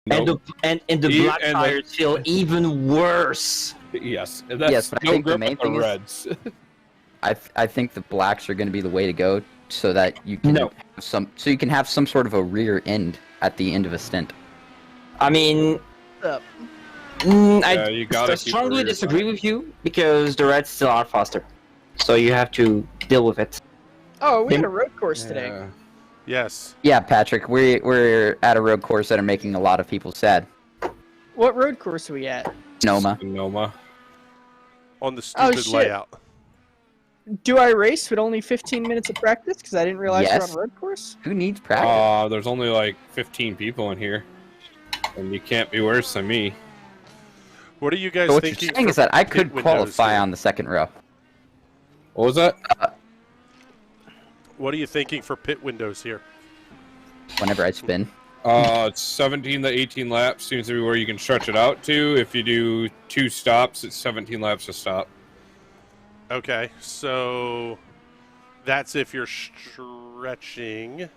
Nope. And the black And tires feel even worse. Yes, that's Yes, but I no think the grip main with the thing is- reds. I think the blacks are going to be the way to go, so that you can No. you can have some sort of a rear end at the end of a stint. I mean, Up. You gotta I keep the strongly rear disagree side. with you because the reds still are faster, so you have to deal with it. Oh, we had a road course today. Yeah. Yes. Yeah, Patrick, we're at a road course that are making a lot of people sad. What road course are we at? Sonoma. On the Oh, stupid shit. layout. Do I race with only 15 minutes of practice? Because I didn't realize we're Yes. on road course. Who needs practice? There's only like 15 people in here, and you can't be worse than me. What are you guys So what thinking? you're saying for is that I pit could windows qualify here? on the second row. What was that? What are you thinking for pit windows here? Whenever I spin. It's 17 to 18 laps seems to be where you can stretch it out to. If you do 2 stops, it's 17 laps to stop. Okay, so that's if you're stretching.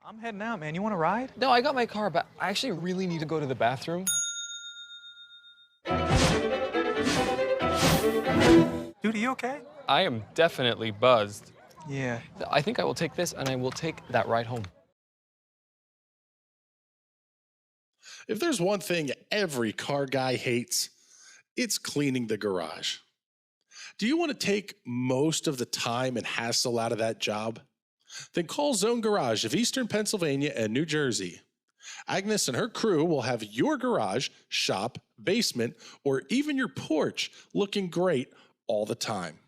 I'm heading out, man. You want to ride? No, I got my car, but I actually really need to go to the bathroom. Dude, are you okay? I am definitely buzzed. Yeah. I think I will take this, and I will take that ride home. If there's one thing every car guy hates, it's cleaning the garage. Do you want to take most of the time and hassle out of that job? Then call Zone Garage of Eastern Pennsylvania and New Jersey. Agnes and her crew will have your garage, shop, basement, or even your porch looking great all the time.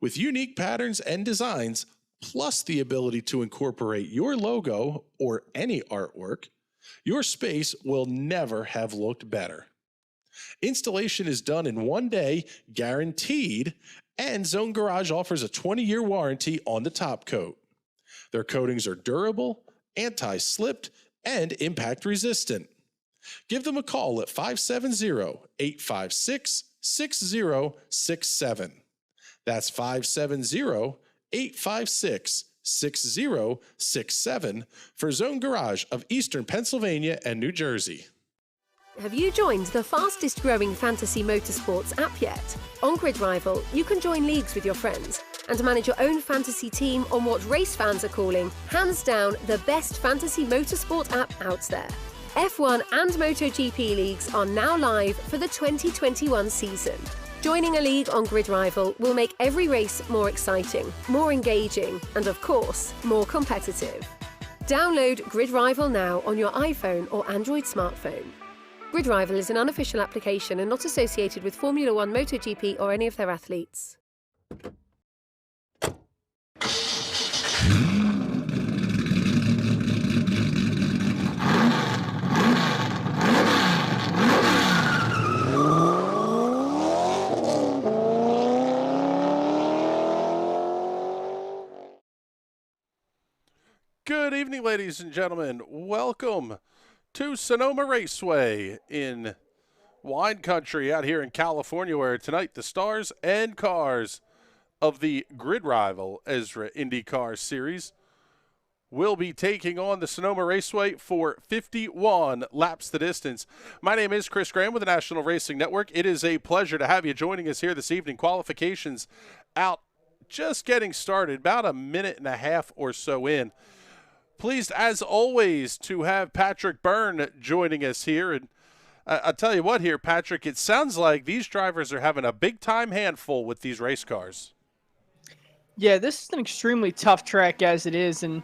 With unique patterns and designs, plus the ability to incorporate your logo or any artwork, your space will never have looked better. Installation is done in 1 day, guaranteed, and Zone Garage offers a 20-year warranty on the top coat. Their coatings are durable, anti-slipped, and impact resistant. Give them a call at 570-856-6067. That's 570-856-6067 for Zone Garage of Eastern Pennsylvania and New Jersey. Have you joined the fastest growing fantasy motorsports app yet? On Grid Rival, you can join leagues with your friends and manage your own fantasy team on what race fans are calling, hands down, the best fantasy motorsport app out there. F1 and MotoGP leagues are now live for the 2021 season. Joining a league on Grid Rival will make every race more exciting, more engaging, and of course, more competitive. Download Grid Rival now on your iPhone or Android smartphone. Grid Rival is an unofficial application and not associated with Formula One, MotoGP, or any of their athletes. Good evening, ladies and gentlemen. Welcome to Sonoma Raceway in wine country out here in California, where tonight the stars and cars of the Grid Rival ESRA INDYCAR series will be taking on the Sonoma Raceway for 51 laps the distance. My name is Chris Graham with the National Racing Network. It is a pleasure to have you joining us here this evening. Qualifications out, just getting started, about a minute and a half or so in. Pleased, as always, to have Patrick Byrne joining us here. And I'll tell you what here, Patrick, it sounds like these drivers are having a big-time handful with these race cars. Yeah, this is an extremely tough track as it is, and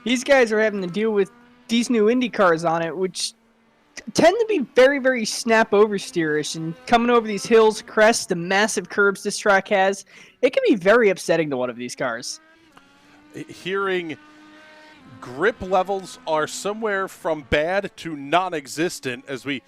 these guys are having to deal with these new Indy cars on it, which tend to be very, very snap oversteerish, and coming over these hills, crests, the massive curbs this track has, it can be very upsetting to one of these cars. Hearing grip levels are somewhere from bad to non-existent as we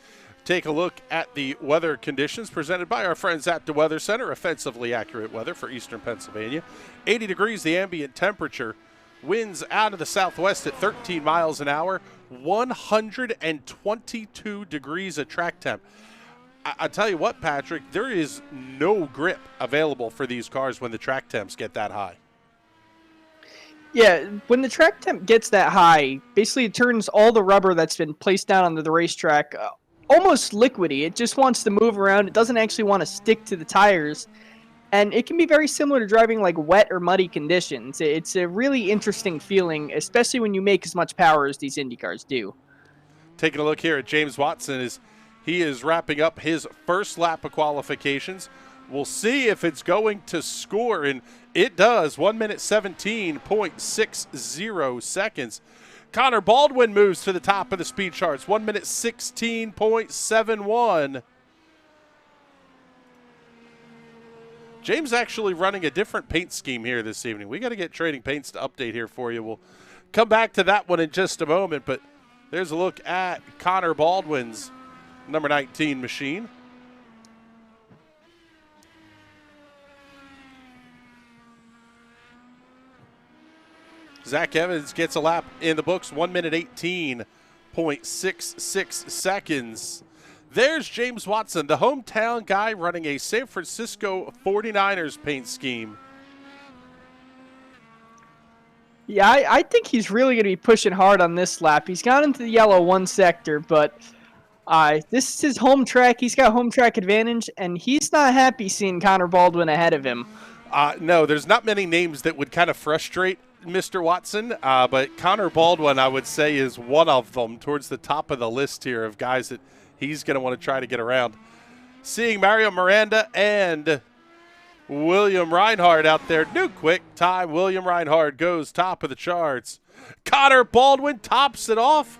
take a look at the weather conditions presented by our friends at the Weather Center. Offensively accurate weather for Eastern Pennsylvania. 80 degrees the ambient temperature. Winds out of the southwest at 13 miles an hour. 122 degrees of track temp. I tell you what, Patrick, there is no grip available for these cars when the track temps get that high. Yeah, when the track temp gets that high, basically it turns all the rubber that's been placed down onto the racetrack almost liquidy. It just wants to move around. It doesn't actually want to stick to the tires. And it can be very similar to driving like wet or muddy conditions. It's a really interesting feeling, especially when you make as much power as these Indy cars do. Taking a look here at James Watson as he is wrapping up his first lap of qualifications. We'll see if it's going to score, and it does. 1 minute 17.60 seconds. Connor Baldwin moves to the top of the speed charts. 1 minute 16.71. James actually running a different paint scheme here this evening. We got to get Trading Paints to update here for you. We'll come back to that one in just a moment, but there's a look at Connor Baldwin's number 19 machine. Zach Evans gets a lap in the books, 1 minute 18.66 seconds. There's James Watson, the hometown guy running a San Francisco 49ers paint scheme. Yeah, I think he's really going to be pushing hard on this lap. He's gone into the yellow one sector, but this is his home track. He's got home track advantage, and he's not happy seeing Connor Baldwin ahead of him. No, there's not many names that would kind of frustrate Mr. Watson, but Connor Baldwin, I would say, is one of them towards the top of the list here of guys that he's going to want to try to get around. Seeing Mario Miranda and William Reinhardt out there. New quick time. William Reinhardt goes top of the charts. Connor Baldwin tops it off.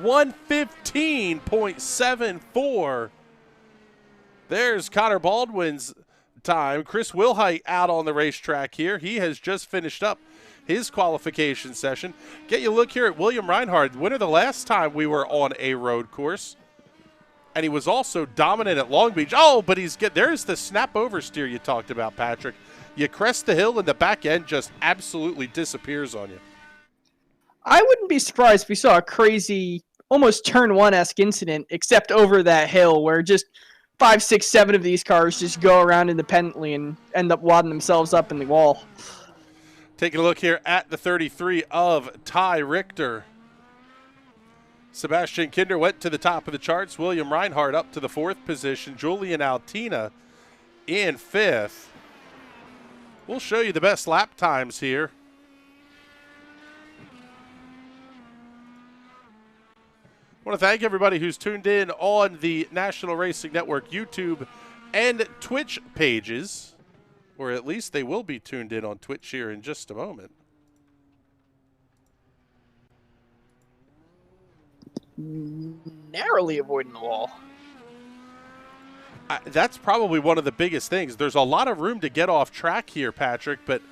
1:15.74. There's Connor Baldwin's time. Chris Wilhite out on the racetrack here. He has just finished up his qualification session. Get you a look here at William Reinhardt. Winner the last time we were on a road course. And he was also dominant at Long Beach. Oh, but there's the snap oversteer you talked about, Patrick. You crest the hill and the back end just absolutely disappears on you. I wouldn't be surprised if we saw a crazy, almost turn one-esque incident, except over that hill where just 5, 6, 7 of these cars just go around independently and end up wadding themselves up in the wall. Taking a look here at the 33 of Ty Richter. Sebastian Kinder went to the top of the charts. William Reinhardt up to the 4th position. Julian Altina in 5th. We'll show you the best lap times here. I want to thank everybody who's tuned in on the National Racing Network YouTube and Twitch pages, or at least they will be tuned in on Twitch here in just a moment. Narrowly avoiding the wall. That's probably one of the biggest things. There's a lot of room to get off track here, Patrick, but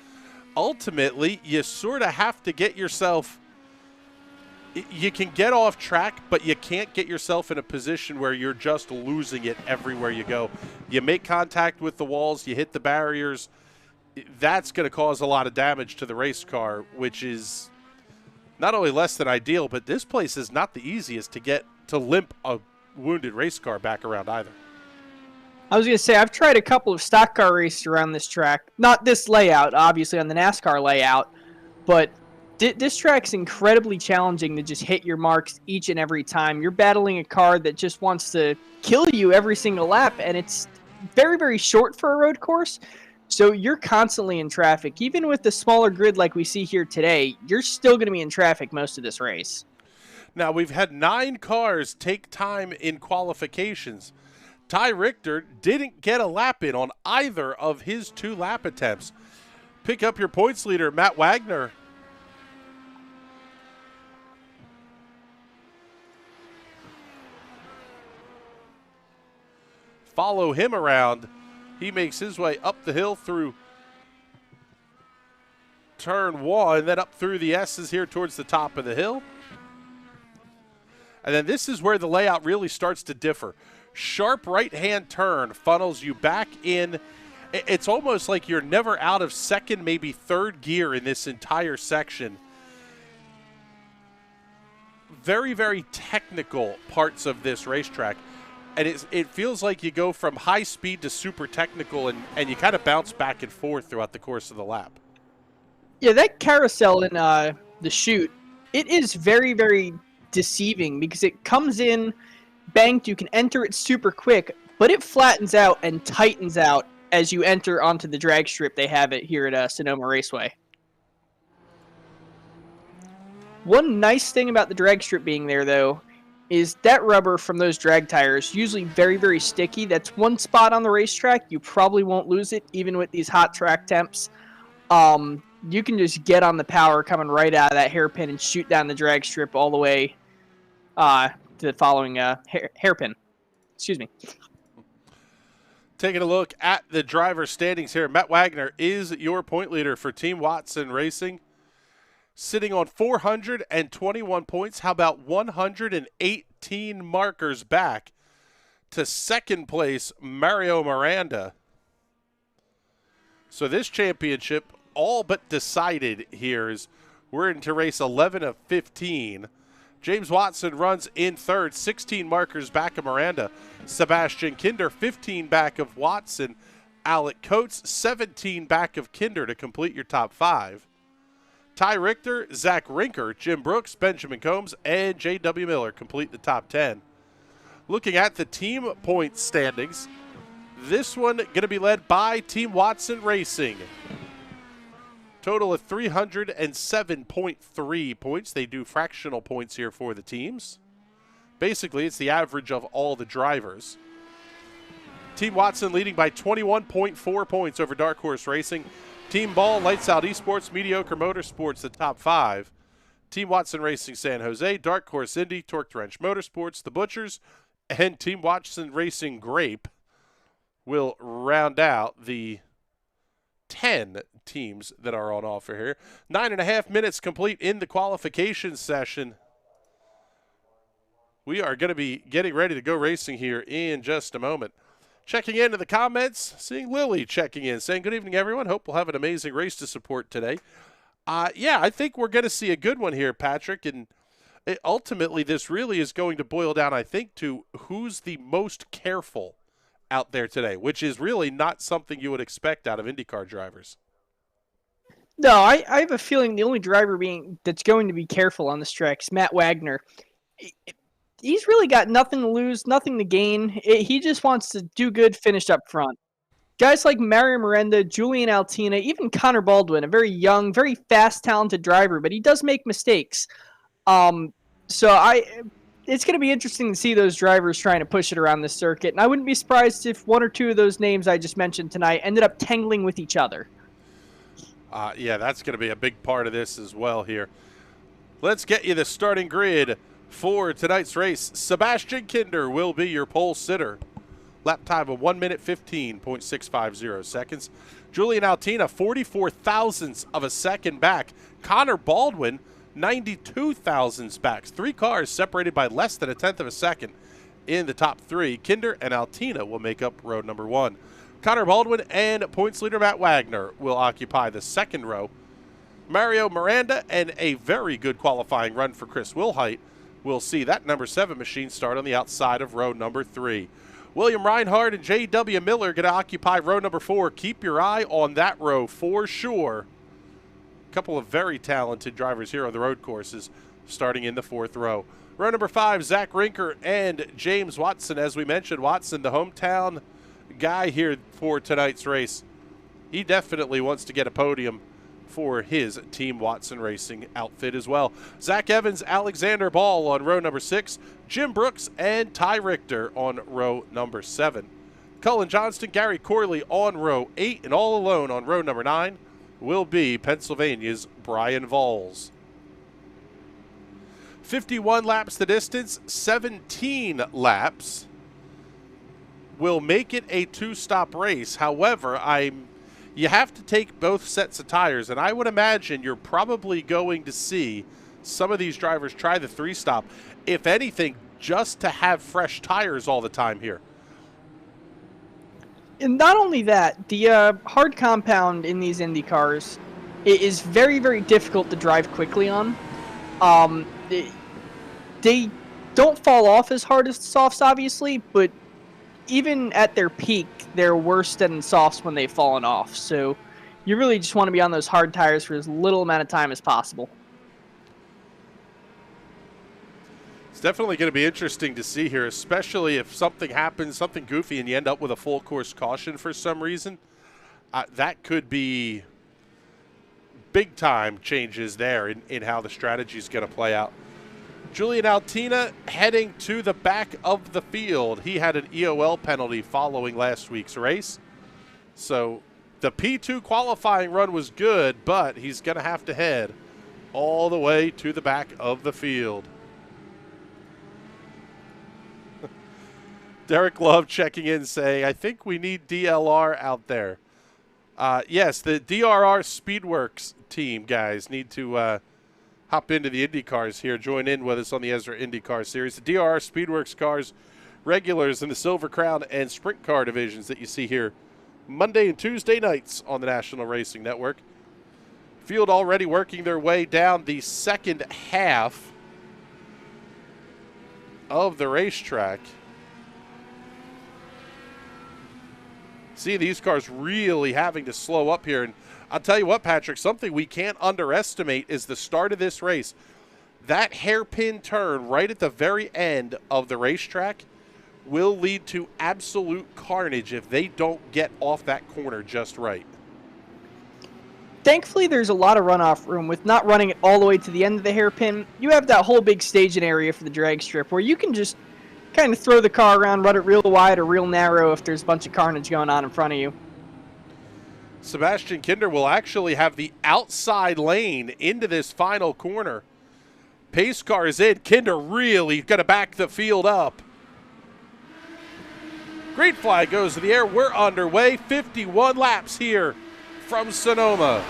ultimately you sort of have to get yourself – you can get off track, but you can't get yourself in a position where you're just losing it everywhere you go. You make contact with the walls, you hit the barriers. That's going to cause a lot of damage to the race car, which is – not only less than ideal, but this place is not the easiest to get to limp a wounded race car back around either. I was going to say, I've tried a couple of stock car races around this track. Not this layout, obviously, on the NASCAR layout, but this track's incredibly challenging to just hit your marks each and every time. You're battling a car that just wants to kill you every single lap, and it's very, very short for a road course. So you're constantly in traffic. Even with the smaller grid like we see here today, you're still going to be in traffic most of this race. Now, we've had 9 cars take time in qualifications. Ty Richter didn't get a lap in on either of his 2 lap attempts. Pick up your points leader, Matt Wagner. Follow him around. He makes his way up the hill through turn 1, then up through the S's here towards the top of the hill. And then this is where the layout really starts to differ. Sharp right-hand turn funnels you back in. It's almost like you're never out of 2nd, maybe 3rd gear in this entire section. Very, very technical parts of this racetrack. And it feels like you go from high speed to super technical, and you kind of bounce back and forth throughout the course of the lap. Yeah, that carousel in the chute, it is very, very deceiving because it comes in banked. You can enter it super quick, but it flattens out and tightens out as you enter onto the drag strip. They have it here at Sonoma Raceway. One nice thing about the drag strip being there, though, is that rubber from those drag tires, usually very, very sticky. That's one spot on the racetrack. You probably won't lose it, even with these hot track temps. You can just get on the power coming right out of that hairpin and shoot down the drag strip all the way to the following hairpin. Excuse me. Taking a look at the driver standings here. Matt Wagner is your point leader for Team Watson Racing, sitting on 421 points. How about 118 markers back to 2nd place, Mario Miranda. So this championship all but decided here as we're into race 11 of 15. James Watson runs in 3rd, 16 markers back of Miranda. Sebastian Kinder, 15 back of Watson. Alec Coates, 17 back of Kinder to complete your top 5. Ty Richter, Zach Rinker, Jim Brooks, Benjamin Combs, and J.W. Miller complete the top 10. Looking at the team point standings, this one going to be led by Team Watson Racing. Total of 307.3 points. They do fractional points here for the teams. Basically, it's the average of all the drivers. Team Watson leading by 21.4 points over Dark Horse Racing. Team Ball, Lights Out Esports, Mediocre Motorsports, the top 5. Team Watson Racing San Jose, Dark Horse Indy, Torque Wrench Motorsports, the Butchers, and Team Watson Racing Grape will round out the 10 teams that are on offer here. 9.5 minutes complete in the qualification session. We are going to be getting ready to go racing here in just a moment. Checking into the comments, seeing Lily checking in, saying, good evening, everyone. Hope we'll have an amazing race to support today. Yeah, I think we're going to see a good one here, Patrick. And ultimately, this really is going to boil down, I think, to who's the most careful out there today, which is really not something you would expect out of IndyCar drivers. No, I have a feeling the only driver that's going to be careful on this track is Matt Wagner. He's really got nothing to lose, nothing to gain. He just wants to do good, finish up front. Guys like Mario Miranda, Julian Altina, even Connor Baldwin, a very young, very fast, talented driver, but he does make mistakes. It's going to be interesting to see those drivers trying to push it around this circuit, and I wouldn't be surprised if one or two of those names I just mentioned tonight ended up tangling with each other. Yeah, that's going to be a big part of this as well here. Let's get you the starting grid for tonight's race. Sebastian Kinder will be your pole sitter. Lap time of 1 minute 15.650 seconds. Julian Altina, 44 thousandths of a second back. Connor Baldwin, 92 thousandths back. 3 cars separated by less than a tenth of a second in the top 3. Kinder and Altina will make up row number 1. Connor Baldwin and points leader Matt Wagner will occupy the second row. Mario Miranda and a very good qualifying run for Chris Wilhite will see that number 7 machine start on the outside of row number 3. William Reinhardt and J.W. Miller going to occupy row number 4. Keep your eye on that row for sure. A couple of very talented drivers here on the road courses starting in the 4th row. Row number 5, Zach Rinker and James Watson. As we mentioned, Watson, the hometown guy here for tonight's race. He definitely wants to get a podium for his Team Watson Racing outfit as well. Zach Evans, Alexander Ball on row number 6. Jim Brooks and Ty Richter on row number 7. Cullen Johnston, Gary Corley on row 8, and all alone on row number 9 will be Pennsylvania's Brian Valls. 51 laps the distance, 17 laps will make it a 2-stop race. However, you have to take both sets of tires, and I would imagine you're probably going to see some of these drivers try the 3-stop, if anything, just to have fresh tires all the time here. And not only that, the hard compound in these Indy cars is very, very difficult to drive quickly on. They don't fall off as hard as the softs, obviously, but even at their peak, they're worse than softs when they've fallen off. So you really just want to be on those hard tires for as little amount of time as possible. It's definitely going to be interesting to see here, especially if something happens, something goofy, and you end up with a full course caution for some reason. That could be big time changes there in how the strategy is going to play out. Julian Altina heading to the back of the field. He had an EOL penalty following last week's race. So the P2 qualifying run was good, but he's going to have to head all the way to the back of the field. Derek Love checking in saying, I think we need DLR out there. Yes, the DRR Speedworks team, guys, need to hop into the Indy cars here. Join in with us on the ESRA IndyCar series. The DRR Speedworks cars, regulars in the Silver Crown and Sprint Car divisions that you see here Monday and Tuesday nights on the National Racing Network. Field already working their way down the second half of the racetrack. See these cars really having to slow up here. And I'll tell you what, Patrick, something we can't underestimate is the start of this race. That hairpin turn right at the very end of the racetrack will lead to absolute carnage if they don't get off that corner just right. Thankfully, there's a lot of runoff room with not running it all the way to the end of the hairpin. You have that whole big staging area for the drag strip where you can just kind of throw the car around, run it real wide or real narrow if there's a bunch of carnage going on in front of you. Sebastian Kinder will actually have the outside lane into this final corner. Pace car is in. Kinder really going to back the field up. Green flag goes to the air. We're underway. 51 laps here from Sonoma.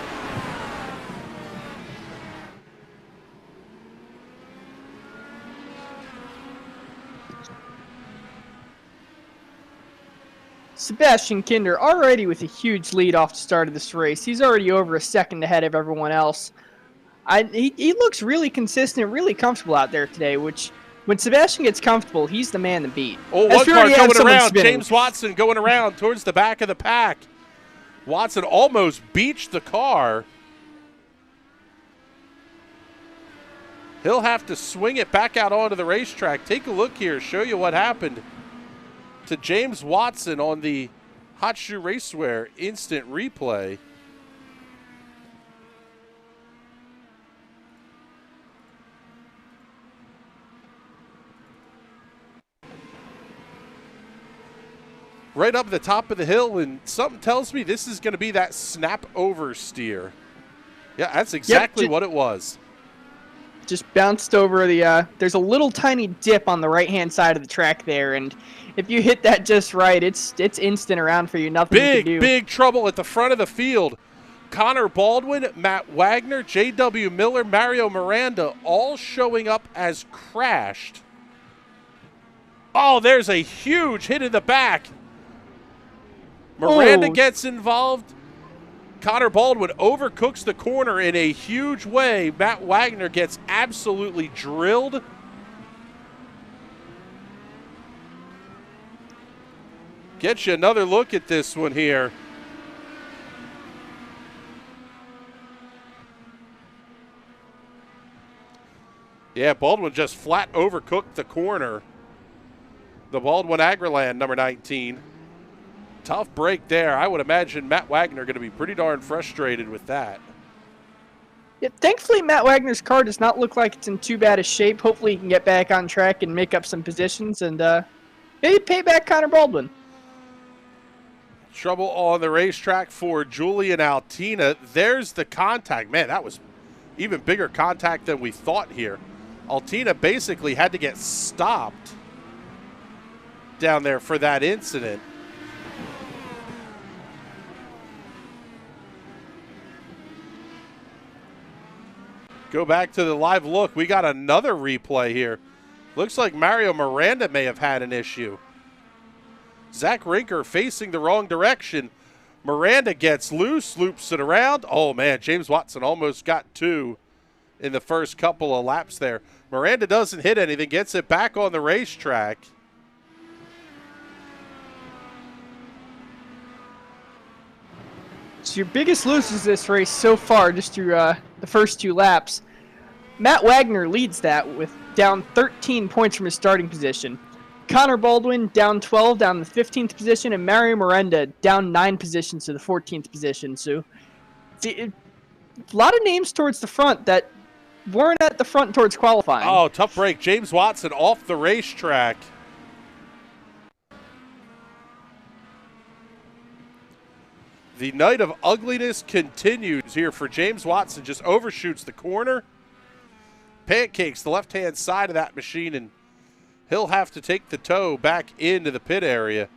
Sebastian Kinder already with a huge lead off the start of this race. He's already over a second ahead of everyone else. He looks really consistent, really comfortable out there today, which when Sebastian gets comfortable, he's the man to beat. Oh, one car going around. James Watson going around towards the back of the pack. Watson almost beached the car. He'll have to swing it back out onto the racetrack. Take a look here, show you what happened to James Watson on the Hot Shoe Racewear instant replay. Right up the top of the hill, and something tells me this is going to be that snap over steer. Yeah, that's exactly what it was. Just bounced over the, there's a little tiny dip on the right-hand side of the track there, and if you hit that just right, it's instant around for you, nothing you can do. Big trouble at the front of the field. Connor Baldwin, Matt Wagner, J.W. Miller, Mario Miranda, all showing up as crashed. Oh, there's a huge hit in the back. Miranda gets involved. Connor Baldwin overcooks the corner in a huge way. Matt Wagner gets absolutely drilled. Get you another look at this one here. Yeah, Baldwin just flat overcooked the corner. The Baldwin Agriland, number 19. Tough break there. I would imagine Matt Wagner going to be pretty darn frustrated with that. Yeah, thankfully, Matt Wagner's car does not look like it's in too bad a shape. Hopefully he can get back on track and make up some positions and maybe pay back Connor Baldwin. Trouble on the racetrack for Julian Altina. There's the contact. Man, that was even bigger contact than we thought here. Altina basically had to get stopped down there for that incident. Go back to the live look. We got another replay here. Looks like Mario Miranda may have had an issue. Zach Rinker facing the wrong direction. Miranda gets loose, loops it around. Oh, man, James Watson almost got two in the first couple of laps there. Miranda doesn't hit anything, gets it back on the racetrack. So your biggest losers this race so far, just through the first two laps. Matt Wagner leads that with down 13 points from his starting position. Connor Baldwin down 12, down the 15th position, and Mario Miranda down 9 positions to the 14th position. So a lot of names towards the front that weren't at the front towards qualifying. Oh, tough break. James Watson off the racetrack. The night of ugliness continues here for James Watson. Just overshoots the corner. Pancakes the left-hand side of that machine, and he'll have to take the tow back into the pit area.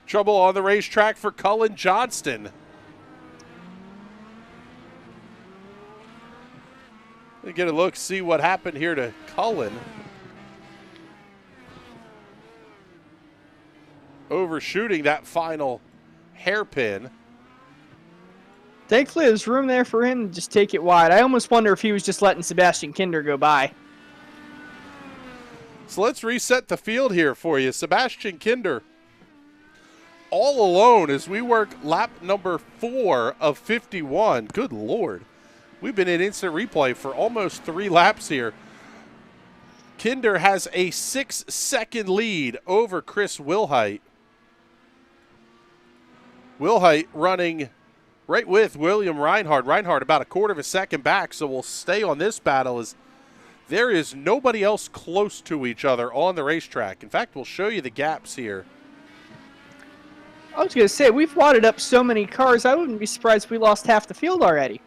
Trouble on the racetrack for Cullen Johnston. Let me get a look, see what happened here to Cullen. Overshooting that final hairpin. Thankfully, there's room there for him to just take it wide. I almost wonder if he was just letting Sebastian Kinder go by. So let's reset the field here for you. Sebastian Kinder all alone as we work lap number 4 of 51. Good Lord. We've been in instant replay for almost 3 laps here. Kinder has a 6-second lead over Chris Wilhite. Wilhite running right with William Reinhardt. Reinhardt about a quarter of a second back, so we'll stay on this battle as there is nobody else close to each other on the racetrack. In fact, we'll show you the gaps here. I was going to say, we've wadded up so many cars, I wouldn't be surprised if we lost half the field already.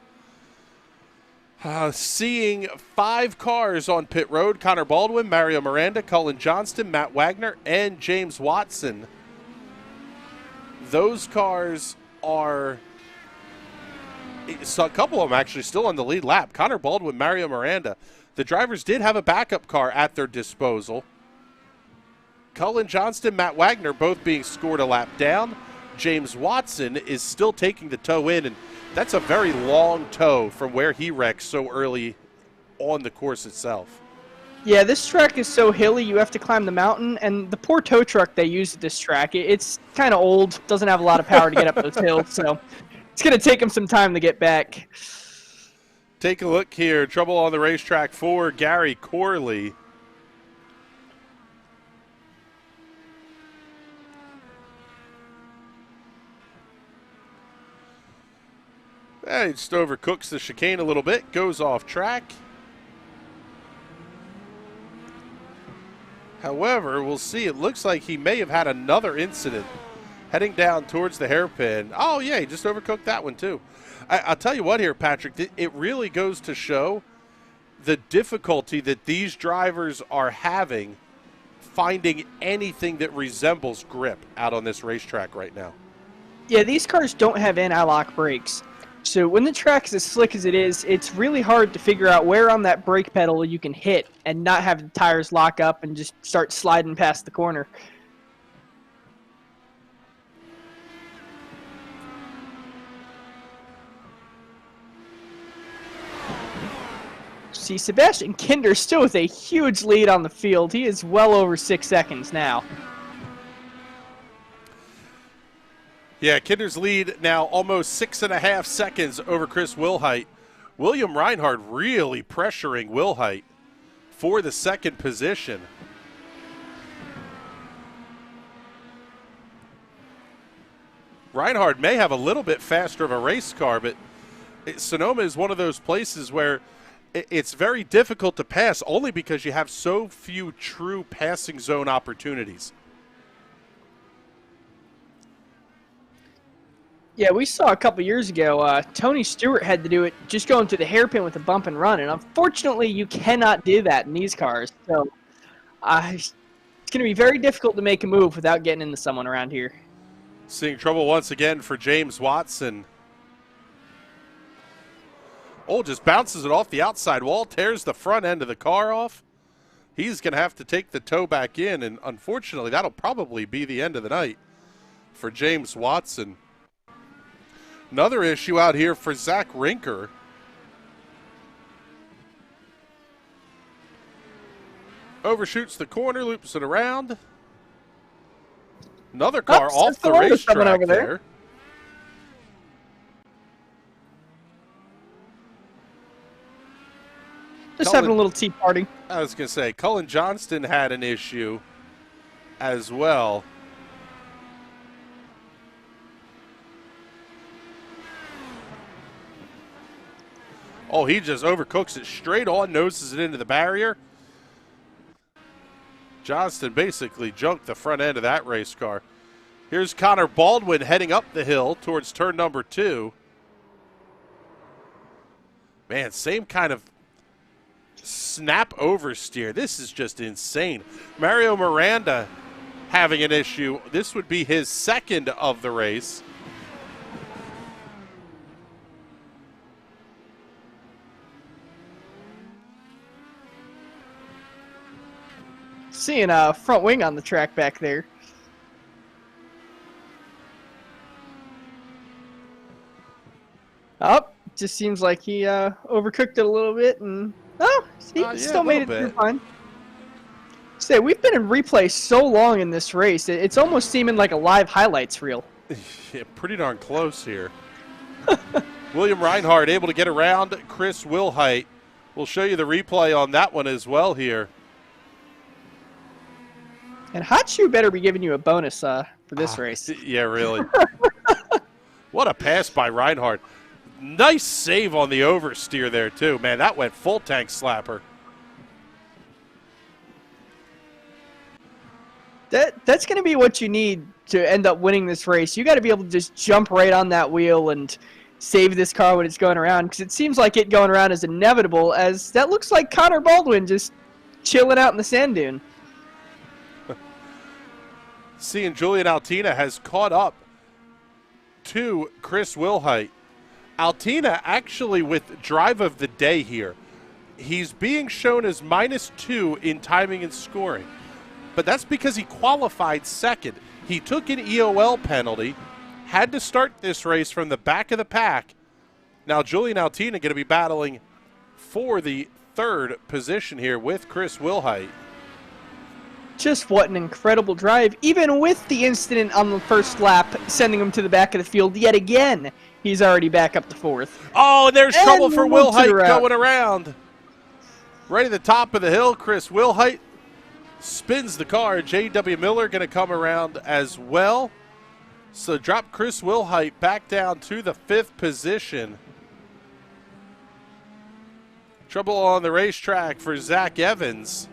Seeing 5 cars on pit road: Connor Baldwin, Mario Miranda, Cullen Johnston, Matt Wagner, and James Watson. Those cars are, so a couple of them actually still on the lead lap. Connor Baldwin, Mario Miranda. The drivers did have a backup car at their disposal. Cullen Johnston, Matt Wagner both being scored a lap down. James Watson is still taking the tow in, and that's a very long tow from where he wrecked so early on the course itself. Yeah, this track is so hilly, you have to climb the mountain, and the poor tow truck they use at this track, it's kind of old, doesn't have a lot of power to get up those hills, so it's going to take him some time to get back. Take a look here. Trouble on the racetrack for Gary Corley. He just overcooks the chicane a little bit, goes off track. However, we'll see. It looks like he may have had another incident heading down towards the hairpin. Oh, yeah, he just overcooked that one, too. I'll tell you what here, Patrick. It really goes to show the difficulty that these drivers are having finding anything that resembles grip out on this racetrack right now. Yeah, these cars don't have anti-lock brakes. So when the track is as slick as it is, it's really hard to figure out where on that brake pedal you can hit and not have the tires lock up and just start sliding past the corner. See, Sebastian Kinder still with a huge lead on the field. He is well over 6 seconds now. Yeah, Kinder's lead now almost 6.5 seconds over Chris Wilhite. William Reinhardt really pressuring Wilhite for the second position. Reinhardt may have a little bit faster of a race car, but Sonoma is one of those places where it's very difficult to pass only because you have so few true passing zone opportunities. Yeah, we saw a couple years ago, Tony Stewart had to do it just going to the hairpin with a bump and run, and unfortunately you cannot do that in these cars. So it's going to be very difficult to make a move without getting into someone around here. Seeing trouble once again for James Watson. Oh, just bounces it off the outside wall, tears the front end of the car off. He's going to have to take the tow back in, and unfortunately that'll probably be the end of the night for James Watson. Another issue out here for Zach Rinker. Overshoots the corner, loops it around. Another car off the racetrack there. Just having a little tea party. I was going to say, Cullen Johnston had an issue as well. Oh, he just overcooks it straight on, noses it into the barrier. Johnston basically junked the front end of that race car. Here's Connor Baldwin heading up the hill towards turn number 2. Man, same kind of snap oversteer. This is just insane. Mario Miranda having an issue. This would be his second of the race. Seeing a front wing on the track back there. Oh, just seems like he overcooked it a little bit, and he still made it through fine. Say, we've been in replay so long in this race, it's almost seeming like a live highlights reel. Yeah, pretty darn close here. William Reinhardt able to get around Chris Wilhite. We'll show you the replay on that one as well here. And Hot Shoe better be giving you a bonus for this race. Yeah, really. What a pass by Reinhardt. Nice save on the oversteer there, too. Man, that went full tank slapper. That's going to be what you need to end up winning this race. You got to be able to just jump right on that wheel and save this car when it's going around, because it seems like it going around is inevitable, as that looks like Connor Baldwin just chilling out in the sand dune. Seeing Julian Altina has caught up to Chris Wilhite. Altina actually with drive of the day here. He's being shown as -2 in timing and scoring. But that's because he qualified second. He took an EOL penalty, had to start this race from the back of the pack. Now Julian Altina going to be battling for the third position here with Chris Wilhite. Just what an incredible drive. Even with the incident on the first lap, sending him to the back of the field yet again, he's already back up to fourth. Oh, and there's trouble for whoops it Wilhite going around. Right at the top of the hill, Chris Wilhite spins the car. J.W. Miller going to come around as well. So drop Chris Wilhite back down to the 5th position. Trouble on the racetrack for Zach Evans.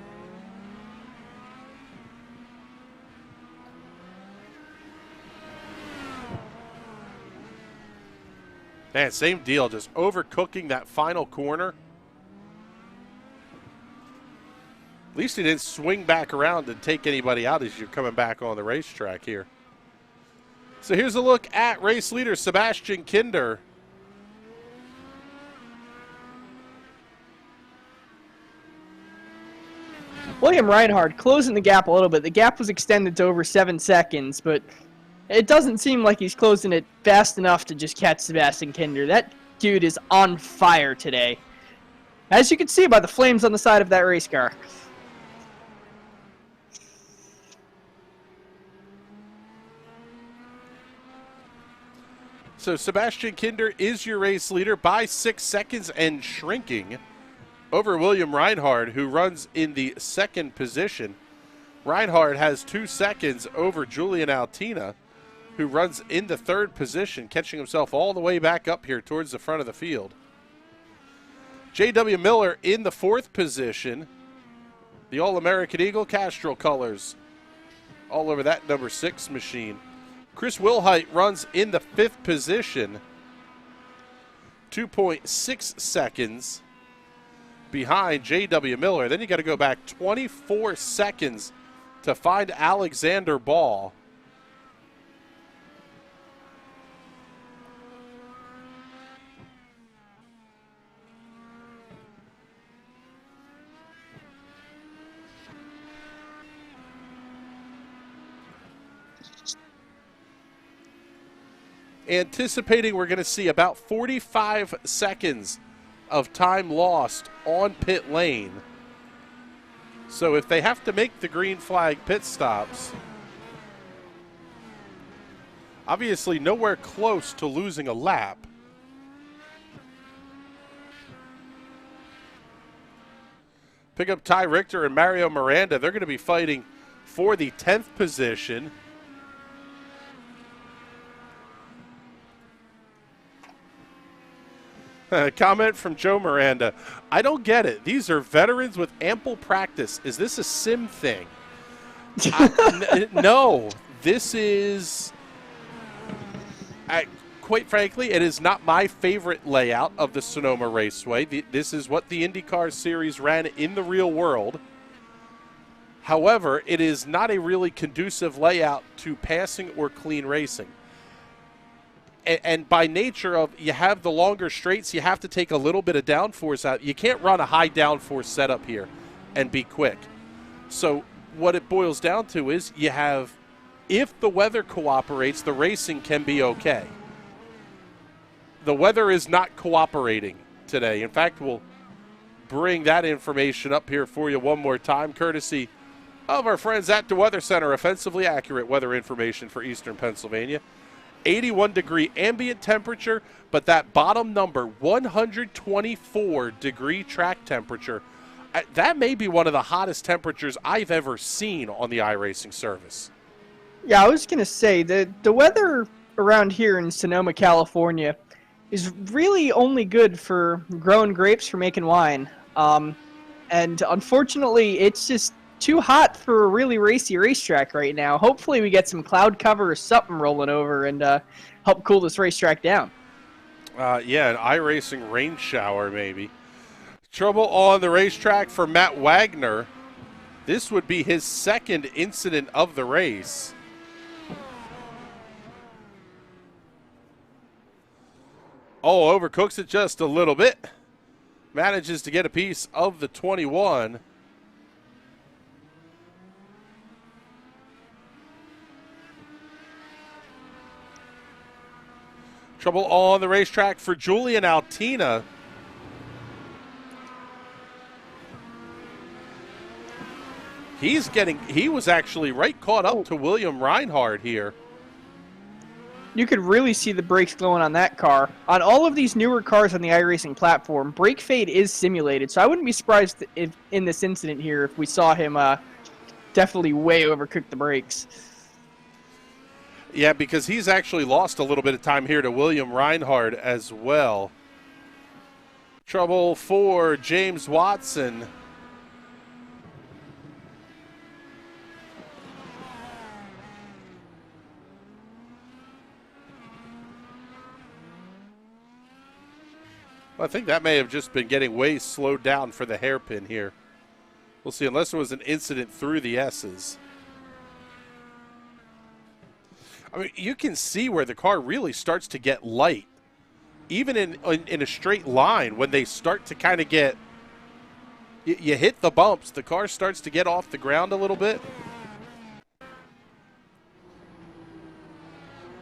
Man, same deal, just overcooking that final corner. At least he didn't swing back around and take anybody out as you're coming back on the racetrack here. So here's a look at race leader Sebastian Kinder. William Reinhardt closing the gap a little bit. The gap was extended to over 7 seconds, but it doesn't seem like he's closing it fast enough to just catch Sebastian Kinder. That dude is on fire today, as you can see by the flames on the side of that race car. So Sebastian Kinder is your race leader by 6 seconds and shrinking over William Reinhardt, who runs in the 2nd position. Reinhardt has 2 seconds over Julian Altina, who runs in the 3rd position, catching himself all the way back up here towards the front of the field. J.W. Miller in the 4th position. The All-American Eagle Castrol colors all over that number 6 machine. Chris Wilhite runs in the 5th position, 2.6 seconds behind J.W. Miller. Then you got to go back 24 seconds to find Alexander Ball. Anticipating we're going to see about 45 seconds of time lost on pit lane. So if they have to make the green flag pit stops, obviously nowhere close to losing a lap. Pick up Ty Richter and Mario Miranda. They're going to be fighting for the 10th position. Comment from Joe Miranda. I don't get it. These are veterans with ample practice. Is this a sim thing? No. This is, quite frankly, it is not my favorite layout of the Sonoma Raceway. This is what the IndyCar series ran in the real world. However, it is not a really conducive layout to passing or clean racing. And by nature of, you have the longer straights, you have to take a little bit of downforce out. You can't run a high downforce setup here and be quick. So what it boils down to is you have, if the weather cooperates, the racing can be okay. The weather is not cooperating today. In fact, we'll bring that information up here for you one more time, courtesy of our friends at the Weather Center. Offensively accurate weather information for eastern Pennsylvania. 81-degree ambient temperature, but that bottom number, 124-degree track temperature. That may be one of the hottest temperatures I've ever seen on the iRacing service. Yeah, I was going to say, the weather around here in Sonoma, California is really only good for growing grapes for making wine. And unfortunately, it's just too hot for a really racy racetrack right now. Hopefully we get some cloud cover or something rolling over and help cool this racetrack down. Yeah, an iRacing rain shower maybe. Trouble on the racetrack for Matt Wagner. This would be his second incident of the race. Oh, overcooks it just a little bit. Manages to get a piece of the 21. Trouble on the racetrack for Julian Altina. He was actually right caught up to William Reinhardt here. You could really see the brakes glowing on that car. On all of these newer cars on the iRacing platform, brake fade is simulated, so I wouldn't be surprised if in this incident here if we saw him definitely way overcook the brakes. Yeah, because he's actually lost a little bit of time here to William Reinhardt as well. Trouble for James Watson. Well, I think that may have just been getting way slowed down for the hairpin here. We'll see, unless there was an incident through the S's. I mean, you can see where the car really starts to get light. Even in a straight line, when they start to kind of get, you hit the bumps, the car starts to get off the ground a little bit.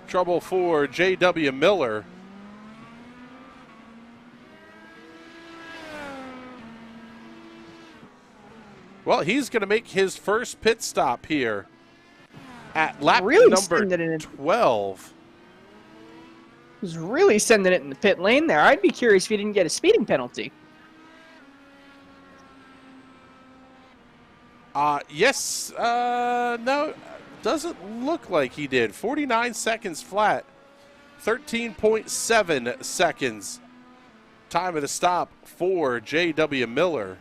Trouble for J.W. Miller. Well, he's going to make his first pit stop here at lap number 12. He's really sending it in the pit lane there. I'd be curious if he didn't get a speeding penalty. Yes. No, doesn't look like he did. 49 seconds flat. 13.7 seconds. Time of the stop for J.W. Miller.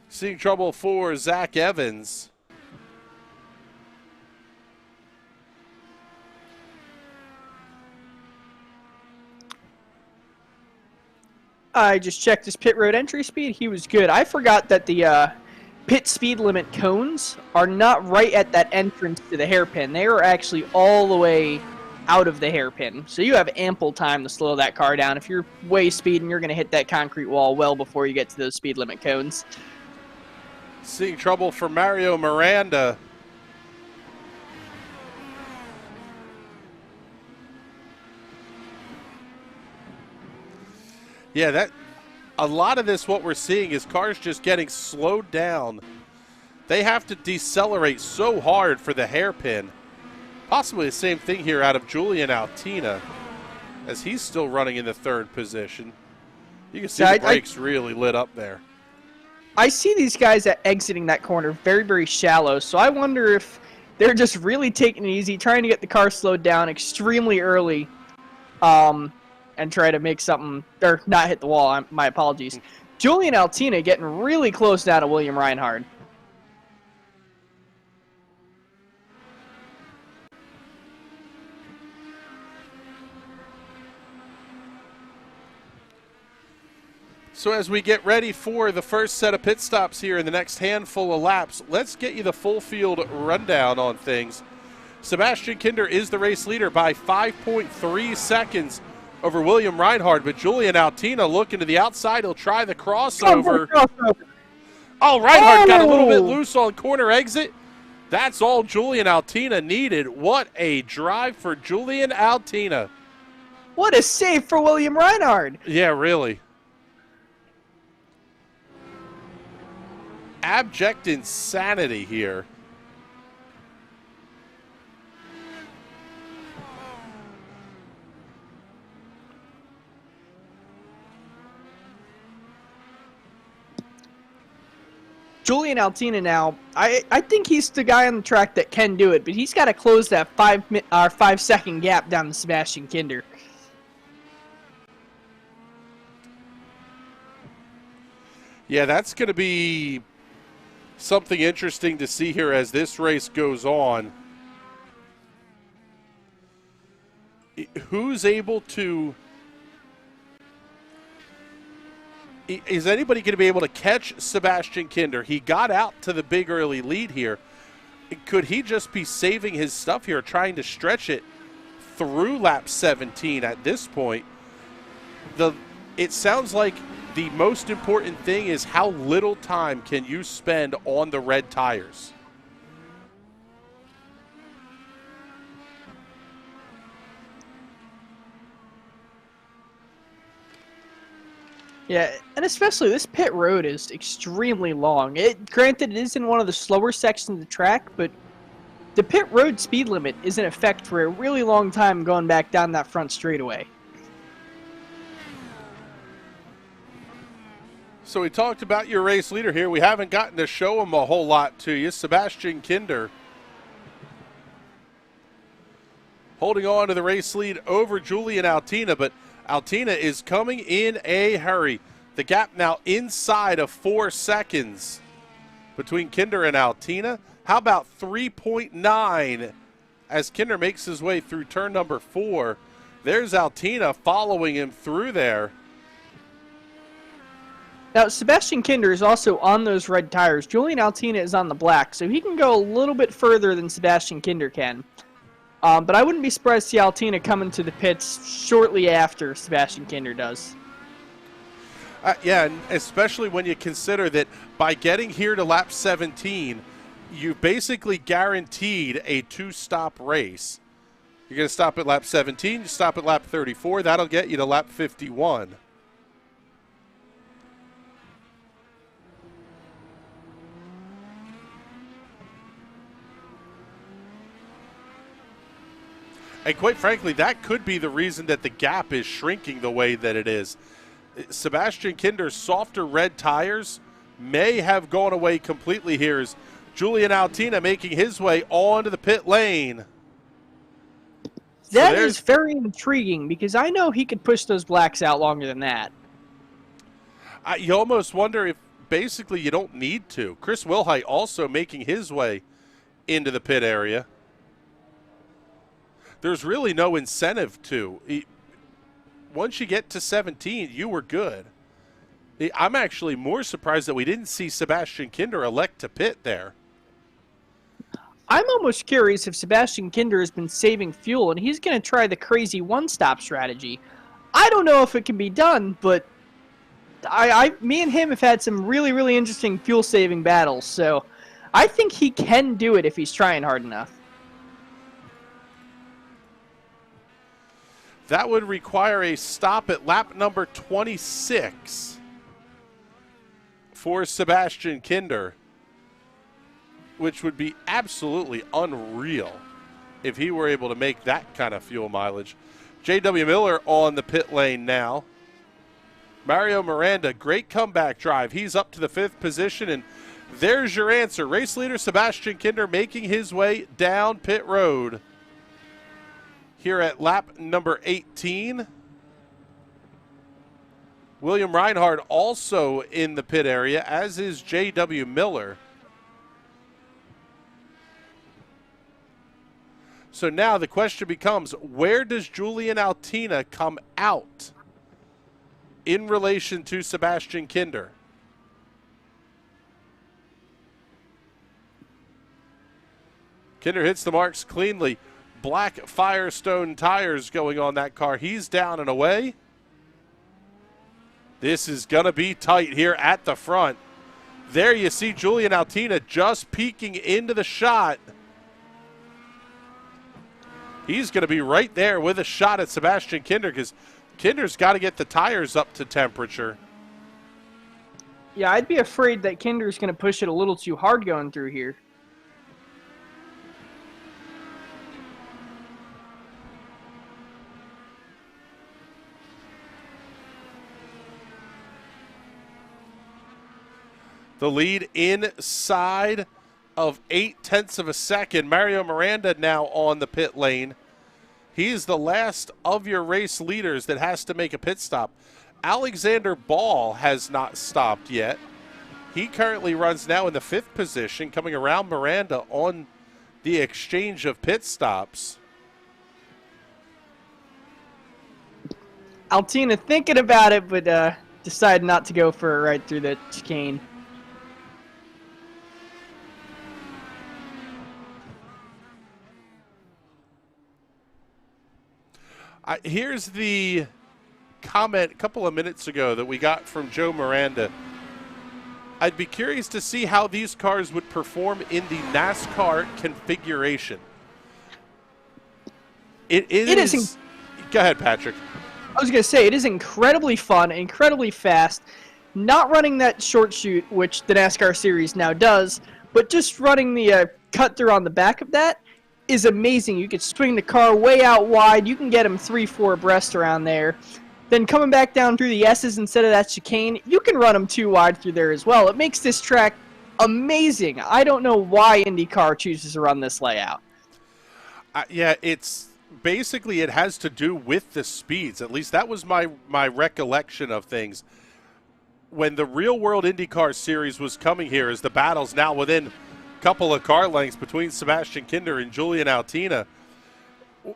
Seeing trouble for Zach Evans. I just checked his pit road entry speed. He was good. I forgot that the pit speed limit cones are not right at that entrance to the hairpin. They are actually all the way out of the hairpin. So you have ample time to slow that car down. If you're way speeding, you're going to hit that concrete wall well before you get to those speed limit cones. Seeing trouble for Mario Miranda. Yeah, a lot of this, what we're seeing is cars just getting slowed down. They have to decelerate so hard for the hairpin. Possibly the same thing here out of Julian Altina, as he's still running in the third position. You can see the brakes really lit up there. I see these guys exiting that corner very, very shallow, so I wonder if they're just really taking it easy, trying to get the car slowed down extremely early, and try to make something, or not hit the wall, my apologies. Julian Altina getting really close now to William Reinhardt. So as we get ready for the first set of pit stops here in the next handful of laps, let's get you the full field rundown on things. Sebastian Kinder is the race leader by 5.3 seconds over William Reinhardt, but Julian Altina looking to the outside. He'll try the crossover. Oh, Reinhardt got a little bit loose on corner exit. That's all Julian Altina needed. What a drive for Julian Altina. What a save for William Reinhardt. Yeah, really. abject insanity here. Julian Altina now, I think he's the guy on the track that can do it, but he's got to close that 5 second gap down to Sebastian Kinder. Yeah, that's going to be something interesting to see here as this race goes on. Who's able to... Is anybody going to be able to catch Sebastian Kinder? He got out to the big early lead here. Could he just be saving his stuff here, trying to stretch it through lap 17 at this point? It sounds like the most important thing is how little time can you spend on the red tires. Yeah, and especially this pit road is extremely long. Granted, it is in one of the slower sections of the track, but the pit road speed limit is in effect for a really long time going back down that front straightaway. So we talked about your race leader here. We haven't gotten to show him a whole lot to you. Sebastian Kinder holding on to the race lead over Julian Altina, but Altina is coming in a hurry. The gap now inside of 4 seconds between Kinder and Altina. How about 3.9 as Kinder makes his way through turn number 4. There's Altina following him through there. Now, Sebastian Kinder is also on those red tires. Julian Altina is on the black, so he can go a little bit further than Sebastian Kinder can. But I wouldn't be surprised to see Altina come into the pits shortly after Sebastian Kinder does. Yeah, and especially when you consider that by getting here to lap 17, you basically guaranteed a 2-stop race. You're going to stop at lap 17, you stop at lap 34, that'll get you to lap 51. And quite frankly, that could be the reason that the gap is shrinking the way that it is. Sebastian Kinder's softer red tires may have gone away completely here as Julian Altina making his way onto the pit lane. That is very intriguing because I know he could push those blacks out longer than that. You almost wonder if basically you don't need to. Chris Wilhite also making his way into the pit area. There's really no incentive to. Once you get to 17, you were good. I'm actually more surprised that we didn't see Sebastian Kinder elect to pit there. I'm almost curious if Sebastian Kinder has been saving fuel and he's going to try the crazy one-stop strategy. I don't know if it can be done, but me and him have had some really, really interesting fuel-saving battles, so I think he can do it if he's trying hard enough. That would require a stop at lap number 26 for Sebastian Kinder, which would be absolutely unreal if he were able to make that kind of fuel mileage. J.W. Miller on the pit lane now. Mario Miranda, great comeback drive. He's up to the 5th position, and there's your answer. Race leader Sebastian Kinder making his way down pit road here at lap number 18. William Reinhardt also in the pit area, as is J.W. Miller. So now the question becomes, where does Julian Altina come out in relation to Sebastian Kinder? Kinder hits the marks cleanly. Black Firestone tires going on that car. He's down and away. This is going to be tight here at the front. There you see Julian Altina just peeking into the shot. He's going to be right there with a shot at Sebastian Kinder because Kinder's got to get the tires up to temperature. Yeah, I'd be afraid that Kinder's going to push it a little too hard going through here. The lead inside of 0.8 of a second. Mario Miranda now on the pit lane. He's the last of your race leaders that has to make a pit stop. Alexander Ball has not stopped yet. He currently runs now in the 5th position, coming around Miranda on the exchange of pit stops. Altina thinking about it, but decided not to go for it right through the chicane. Here's the comment a couple of minutes ago that we got from Joe Miranda. I'd be curious to see how these cars would perform in the NASCAR configuration. It is. Go ahead, Patrick. I was going to say, it is incredibly fun, incredibly fast. Not running that short chute, which the NASCAR series now does, but just running the cut through on the back of that is amazing. You could swing the car way out wide. You can get them 3-4 abreast around there. Then coming back down through the S's instead of that chicane, you can run them 2 wide through there as well. It makes this track amazing. I don't know why IndyCar chooses to run this layout. Yeah, it's basically it has to do with the speeds. At least that was my recollection of things. When the real world IndyCar series was coming here, as the battle's now within couple of car lengths between Sebastian Kinder and Julian Altina.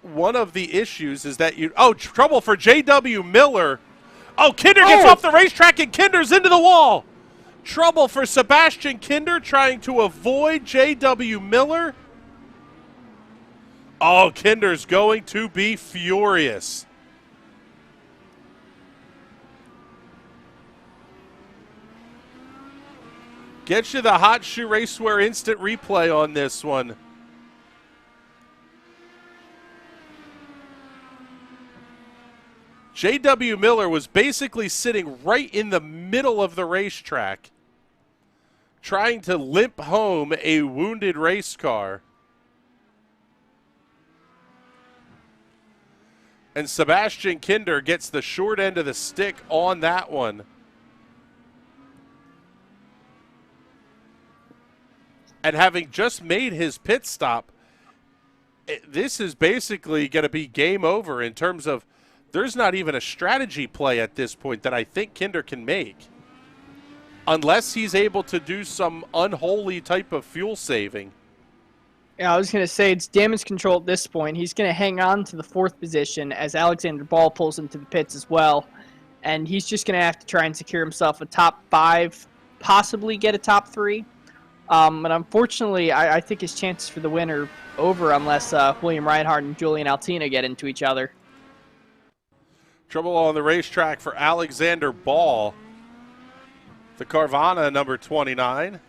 One of the issues is that trouble for J.W. Miller. Oh, Kinder gets off the racetrack and Kinder's into the wall. Trouble for Sebastian Kinder trying to avoid J.W. Miller. Oh, Kinder's going to be furious. Get you the Hot Shoe Racewear instant replay on this one. J.W. Miller was basically sitting right in the middle of the racetrack, trying to limp home a wounded race car. And Sebastian Kinder gets the short end of the stick on that one. And having just made his pit stop, this is basically going to be game over in terms of there's not even a strategy play at this point that I think Kinder can make. Unless he's able to do some unholy type of fuel saving. Yeah, I was going to say it's damage control at this point. He's going to hang on to the 4th position as Alexander Ball pulls into the pits as well. And he's just going to have to try and secure himself a top 5, possibly get a top 3. But unfortunately, I think his chances for the win are over unless William Reinhardt and Julian Altina get into each other. Trouble on the racetrack for Alexander Ball. The Carvana, number 29.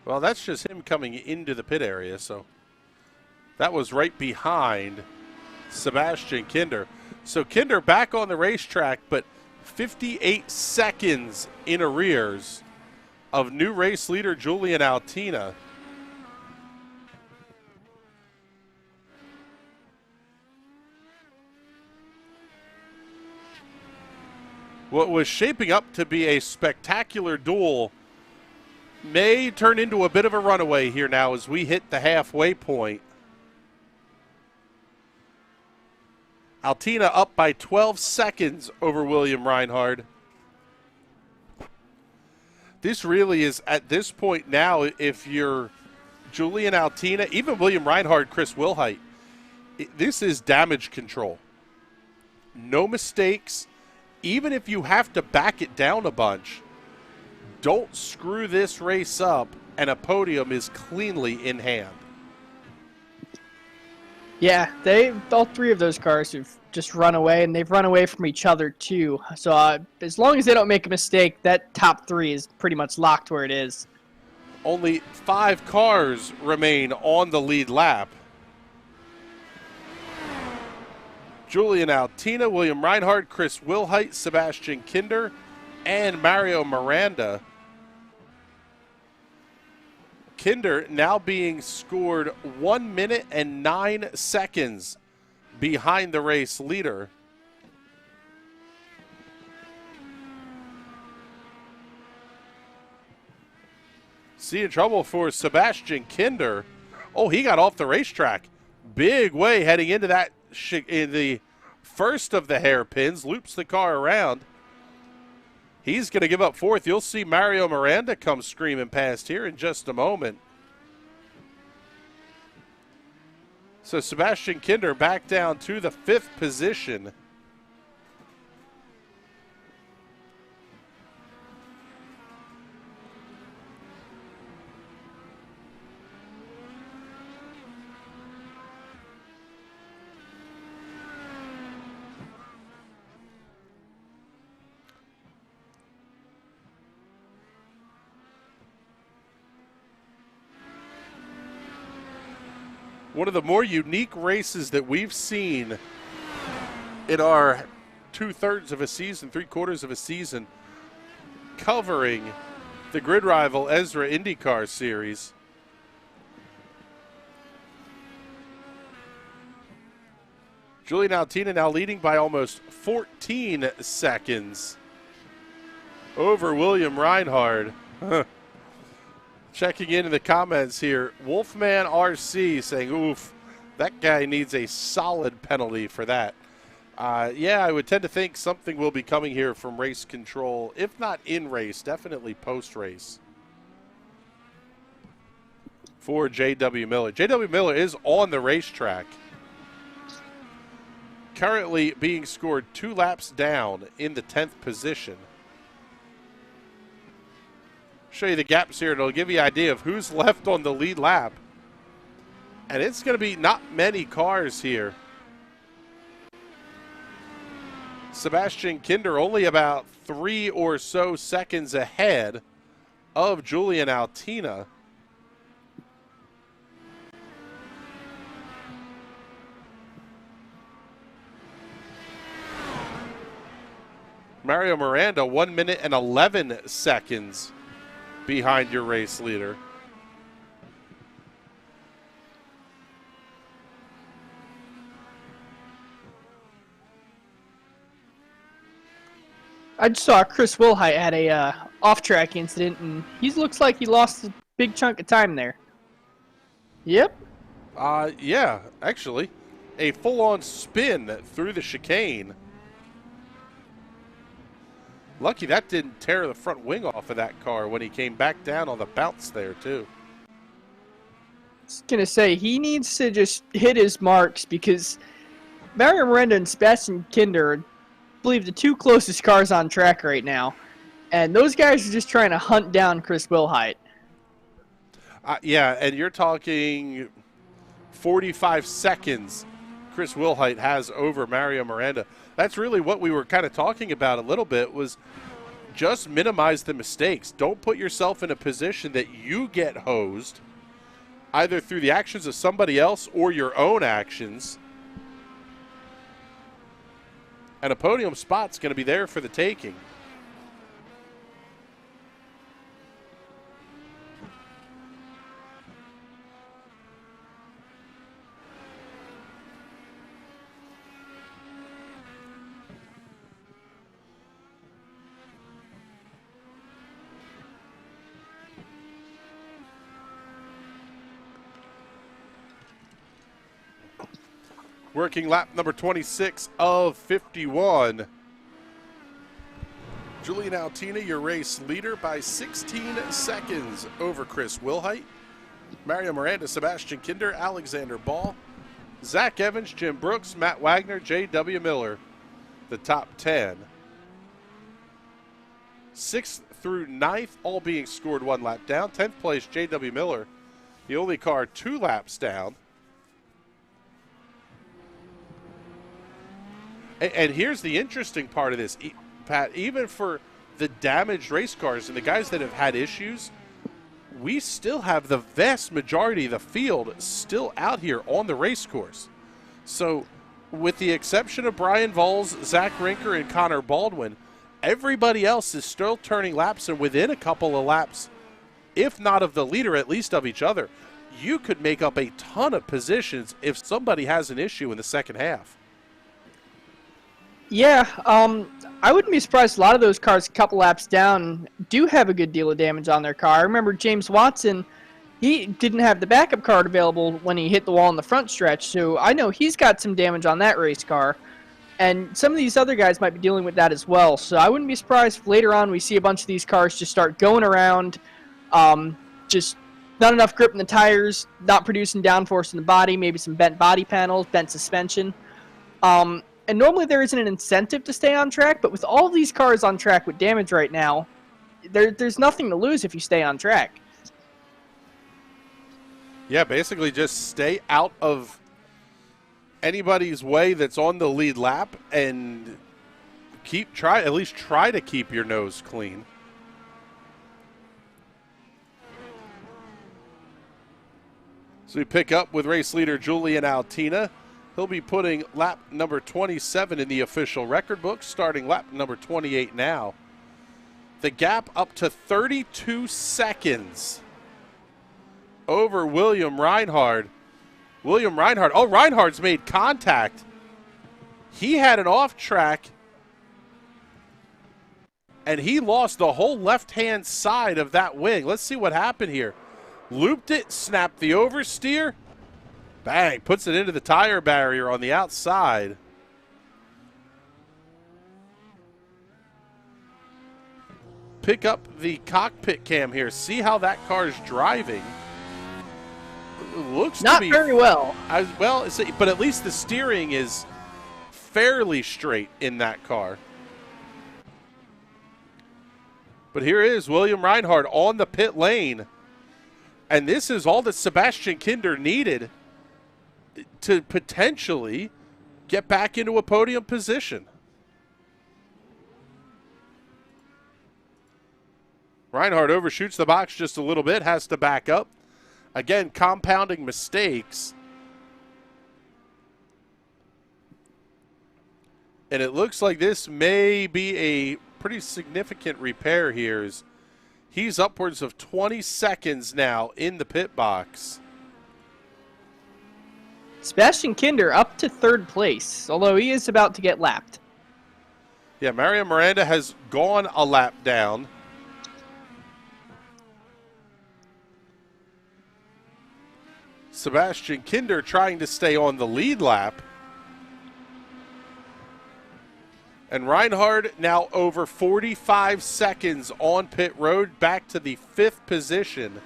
Well, that's just him coming into the pit area, so that was right behind Sebastian Kinder. So Kinder back on the racetrack, but 58 seconds in arrears of new race leader Julian Altina. What was shaping up to be a spectacular duel may turn into a bit of a runaway here now as we hit the halfway point. Altina up by 12 seconds over William Reinhardt. This really is, at this point now, if you're Julian Altina, even William Reinhardt, Chris Wilhite, this is damage control. No mistakes. Even if you have to back it down a bunch, don't screw this race up, and a podium is cleanly in hand. Yeah, all 3 of those cars have just run away, and they've run away from each other too. So as long as they don't make a mistake, that top 3 is pretty much locked where it is. Only 5 cars remain on the lead lap. Julian Altina, William Reinhardt, Chris Wilhite, Sebastian Kinder, and Mario Miranda. Kinder now being scored 1 minute and 9 seconds behind the race leader. Seeing trouble for Sebastian Kinder. Oh, he got off the racetrack. Big way heading into that in the first of the hairpins. Loops the car around. He's going to give up fourth. You'll see Mario Miranda come screaming past here in just a moment. So Sebastian Kinder back down to the 5th position. One of the more unique races that we've seen in our 2/3 of a season, 3/4 of a season, covering the Grid Rival ESRA INDYCAR series. Julian Altina now leading by almost 14 seconds over William Reinhardt. Checking in the comments here, Wolfman RC saying, oof, that guy needs a solid penalty for that. Yeah, I would tend to think something will be coming here from race control, if not in race, definitely post-race for J.W. Miller. J.W. Miller is on the racetrack, currently being scored 2 laps down in the 10th position. Show you the gaps here. It'll give you an idea of who's left on the lead lap. And it's going to be not many cars here. Sebastian Kinder only about 3 or so seconds ahead of Julian Altina. Mario Miranda, 1 minute and 11 seconds behind your race leader. I just saw Chris Wilhite had a off-track incident, and he looks like he lost a big chunk of time there. Yep. Yeah, actually, a full-on spin through the chicane. Lucky that didn't tear the front wing off of that car when he came back down on the bounce there, too. I was going to say, he needs to just hit his marks because Mario Miranda and Sebastian Kinder are, I believe, the 2 closest cars on track right now. And those guys are just trying to hunt down Chris Wilhite. Yeah, and you're talking 45 seconds Chris Wilhite has over Mario Miranda. That's really what we were kind of talking about a little bit, was just minimize the mistakes. Don't put yourself in a position that you get hosed, either through the actions of somebody else or your own actions. And a podium spot's going to be there for the taking. Working lap number 26 of 51. Julian Altina, your race leader, by 16 seconds over Chris Wilhite. Mario Miranda, Sebastian Kinder, Alexander Ball, Zach Evans, Jim Brooks, Matt Wagner, J.W. Miller, the top 10. 6th through 9th, all being scored 1 lap down. 10th place, J.W. Miller, the only car 2 laps down. And here's the interesting part of this, Pat. Even for the damaged race cars and the guys that have had issues, we still have the vast majority of the field still out here on the race course. So with the exception of Brian Vols, Zach Rinker, and Connor Baldwin, everybody else is still turning laps and within a couple of laps, if not of the leader, at least of each other. You could make up a ton of positions if somebody has an issue in the second half. Yeah, I wouldn't be surprised. A lot of those cars, a couple laps down, do have a good deal of damage on their car. I remember James Watson, he didn't have the backup card available when he hit the wall in the front stretch, so I know he's got some damage on that race car. And some of these other guys might be dealing with that as well. So I wouldn't be surprised if later on we see a bunch of these cars just start going around, just not enough grip in the tires, not producing downforce in the body, maybe some bent body panels, bent suspension. And normally there isn't an incentive to stay on track, but with all of these cars on track with damage right now, there's nothing to lose if you stay on track. Yeah, basically just stay out of anybody's way that's on the lead lap and at least try to keep your nose clean. So we pick up with race leader Julian Altina. He'll be putting lap number 27 in the official record book, starting lap number 28 now. The gap up to 32 seconds over William Reinhard. William Reinhard. Oh, Reinhard's made contact. He had an off track, and he lost the whole left-hand side of that wing. Let's see what happened here. Looped it, snapped the oversteer. Bang, puts it into the tire barrier on the outside. Pick up the cockpit cam here. See how that car's driving. It looks not to be very well. Well, but at least the steering is fairly straight in that car. But here is William Reinhard on the pit lane. And this is all that Sebastian Kinder needed to potentially get back into a podium position. Reinhard overshoots the box just a little bit, has to back up. Again, compounding mistakes. And it looks like this may be a pretty significant repair here. He's upwards of 20 seconds now in the pit box. Sebastian Kinder up to third place, although he is about to get lapped. Yeah, Mario Miranda has gone a lap down. Sebastian Kinder trying to stay on the lead lap. And Reinhard now over 45 seconds on pit road, back to the 5th position.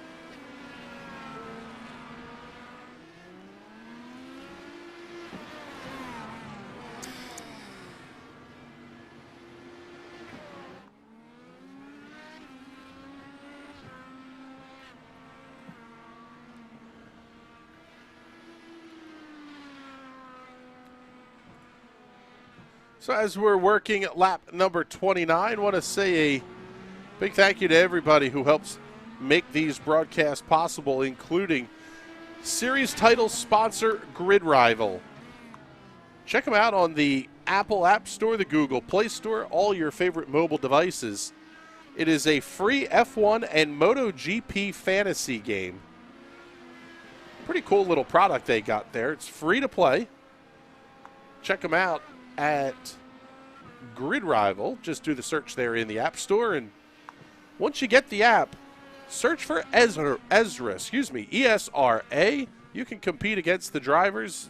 So as we're working at lap number 29, I want to say a big thank you to everybody who helps make these broadcasts possible, including series title sponsor Grid Rival. Check them out on the Apple App Store, the Google Play Store, all your favorite mobile devices. It is a free F1 and MotoGP fantasy game. Pretty cool little product they got there. It's free to play. Check them out at Grid Rival. Just do the search there in the App Store, and once you get the app, search for ESRA. You can compete against the drivers,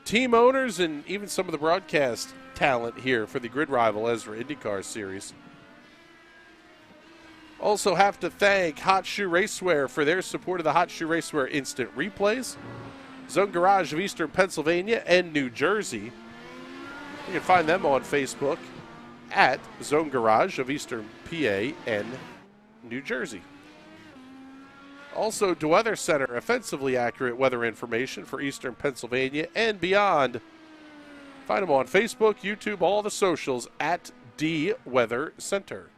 team owners, and even some of the broadcast talent here for the Grid Rival ESRA IndyCar series. Also have to thank Hot Shoe Racewear for their support of the Hot Shoe Racewear Instant Replays, Zone Garage of Eastern Pennsylvania and New Jersey. You can find them on Facebook at Zone Garage of Eastern PA and New Jersey. Also, DeWeather Center, offensively accurate weather information for Eastern Pennsylvania and beyond. Find them on Facebook, YouTube, all the socials at DeWeather Center.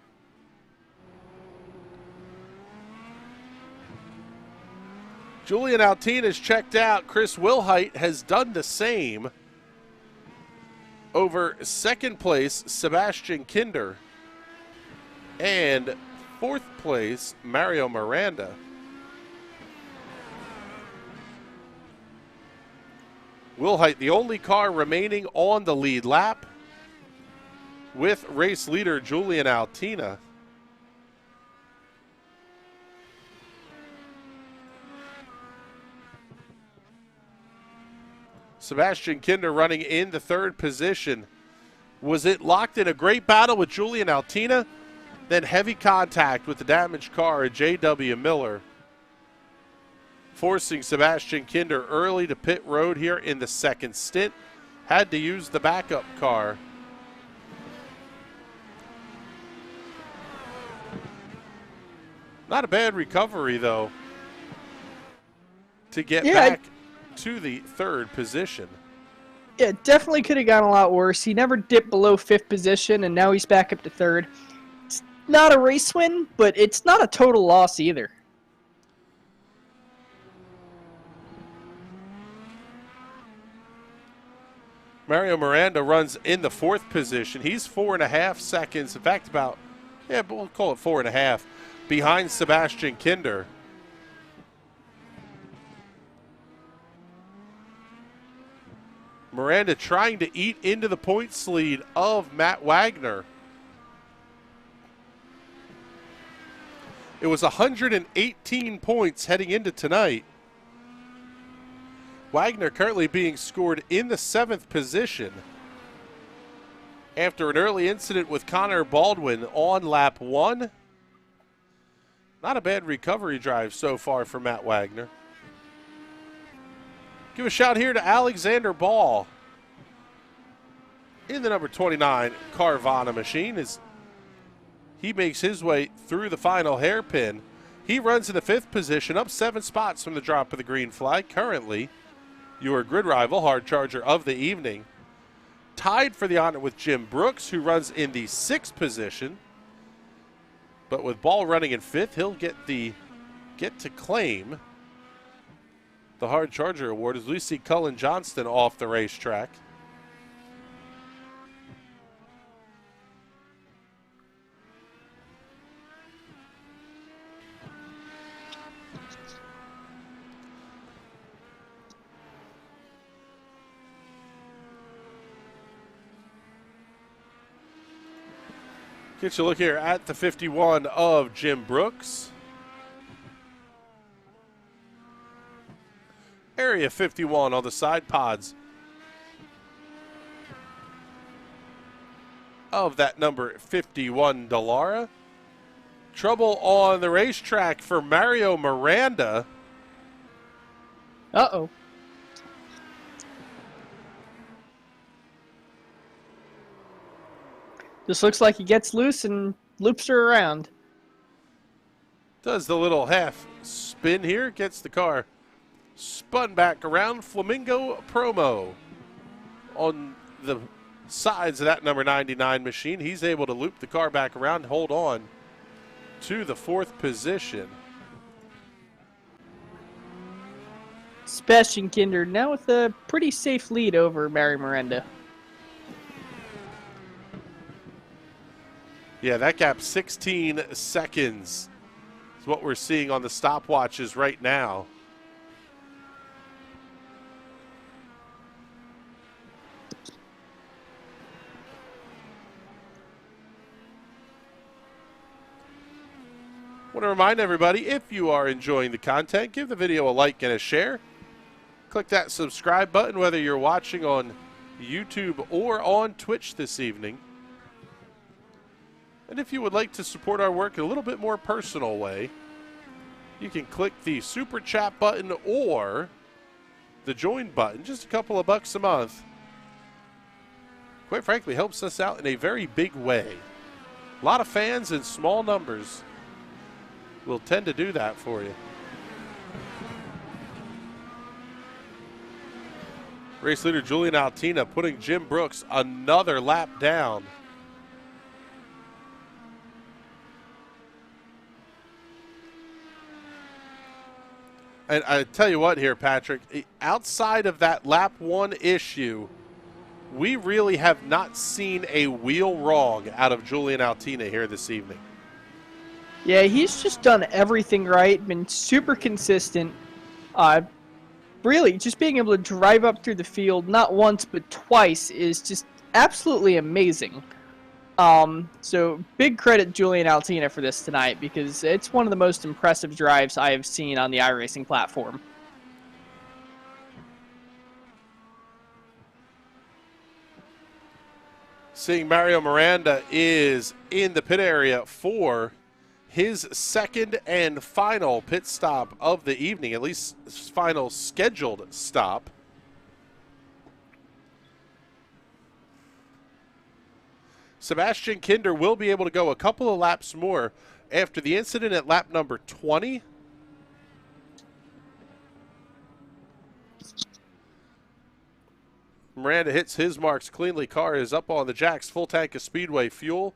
Julian Altina is checked out. Chris Wilhite has done the same. over second place Sebastian Kinder and fourth place Mario Miranda. Wilhite, the only car remaining on the lead lap, with race leader Julian Altina. Sebastian Kinder running in the third position. Was it locked in a great battle with Julian Altina? Then heavy contact with the damaged car of J.W. Miller, forcing Sebastian Kinder early to pit road here in the second stint. Had to use the backup car. Not a bad recovery, though, to get back to the third position. Yeah, definitely could have gone a lot worse. He never dipped below fifth position, and now he's back up to third. It's not a race win, but it's not a total loss either. Mario Miranda runs in the fourth position. He's 4.5 seconds, in fact, we'll call it 4.5, behind Sebastian Kinder. Miranda trying to eat into the points lead of Matt Wagner. It was 118 points heading into tonight. Wagner currently being scored in the 7th position after an early incident with Connor Baldwin on lap 1. Not a bad recovery drive so far for Matt Wagner. Give a shout here to Alexander Ball in the number 29 Carvana machine as he makes his way through the final hairpin. He runs in the 5th position, up 7 spots from the drop of the green flag. Currently, your grid rival, hard charger of the evening, tied for the honor with Jim Brooks, who runs in the 6th position. But with Ball running in 5th, he'll get to claim the hard charger award as we see Cullen Johnston off the racetrack. Get you a look here at the 51 of Jim Brooks. Area 51 on the side pods of that number 51 Dallara. Trouble on the racetrack for Mario Miranda. Uh-oh. Just looks like he gets loose and loops her around. Does the little half spin here, gets the car spun back around. Flamingo promo on the sides of that number 99 machine. He's able to loop the car back around, hold on to the 4th position. Sebastian Kinder now with a pretty safe lead over Mary Miranda. Yeah, that gap 16 seconds is what we're seeing on the stopwatches right now. Want to remind everybody, if you are enjoying the content, give the video a like and a share. Click that subscribe button whether you're watching on YouTube or on Twitch this evening. And if you would like to support our work in a little bit more personal way, you can click the Super Chat button or the Join button, just a couple of bucks a month. Quite frankly, helps us out in a very big way. A lot of fans in small numbers will tend to do that for you. Race leader Julian Altina putting Jim Brooks another lap down. And I tell you what here, Patrick, outside of that lap 1 issue we really have not seen a wheel wrong out of Julian Altina here this evening. Yeah, he's just done everything right, been super consistent. Really, just being able to drive up through the field not once but twice is just absolutely amazing. So big credit Julian Altina for this tonight, because it's one of the most impressive drives I have seen on the iRacing platform. Seeing Mario Miranda is in the pit area for his second and final pit stop of the evening, at least final scheduled stop. Sebastian Kinder will be able to go a couple of laps more after the incident at lap number 20. Miranda hits his marks cleanly. Car is up on the jacks, full tank of Speedway fuel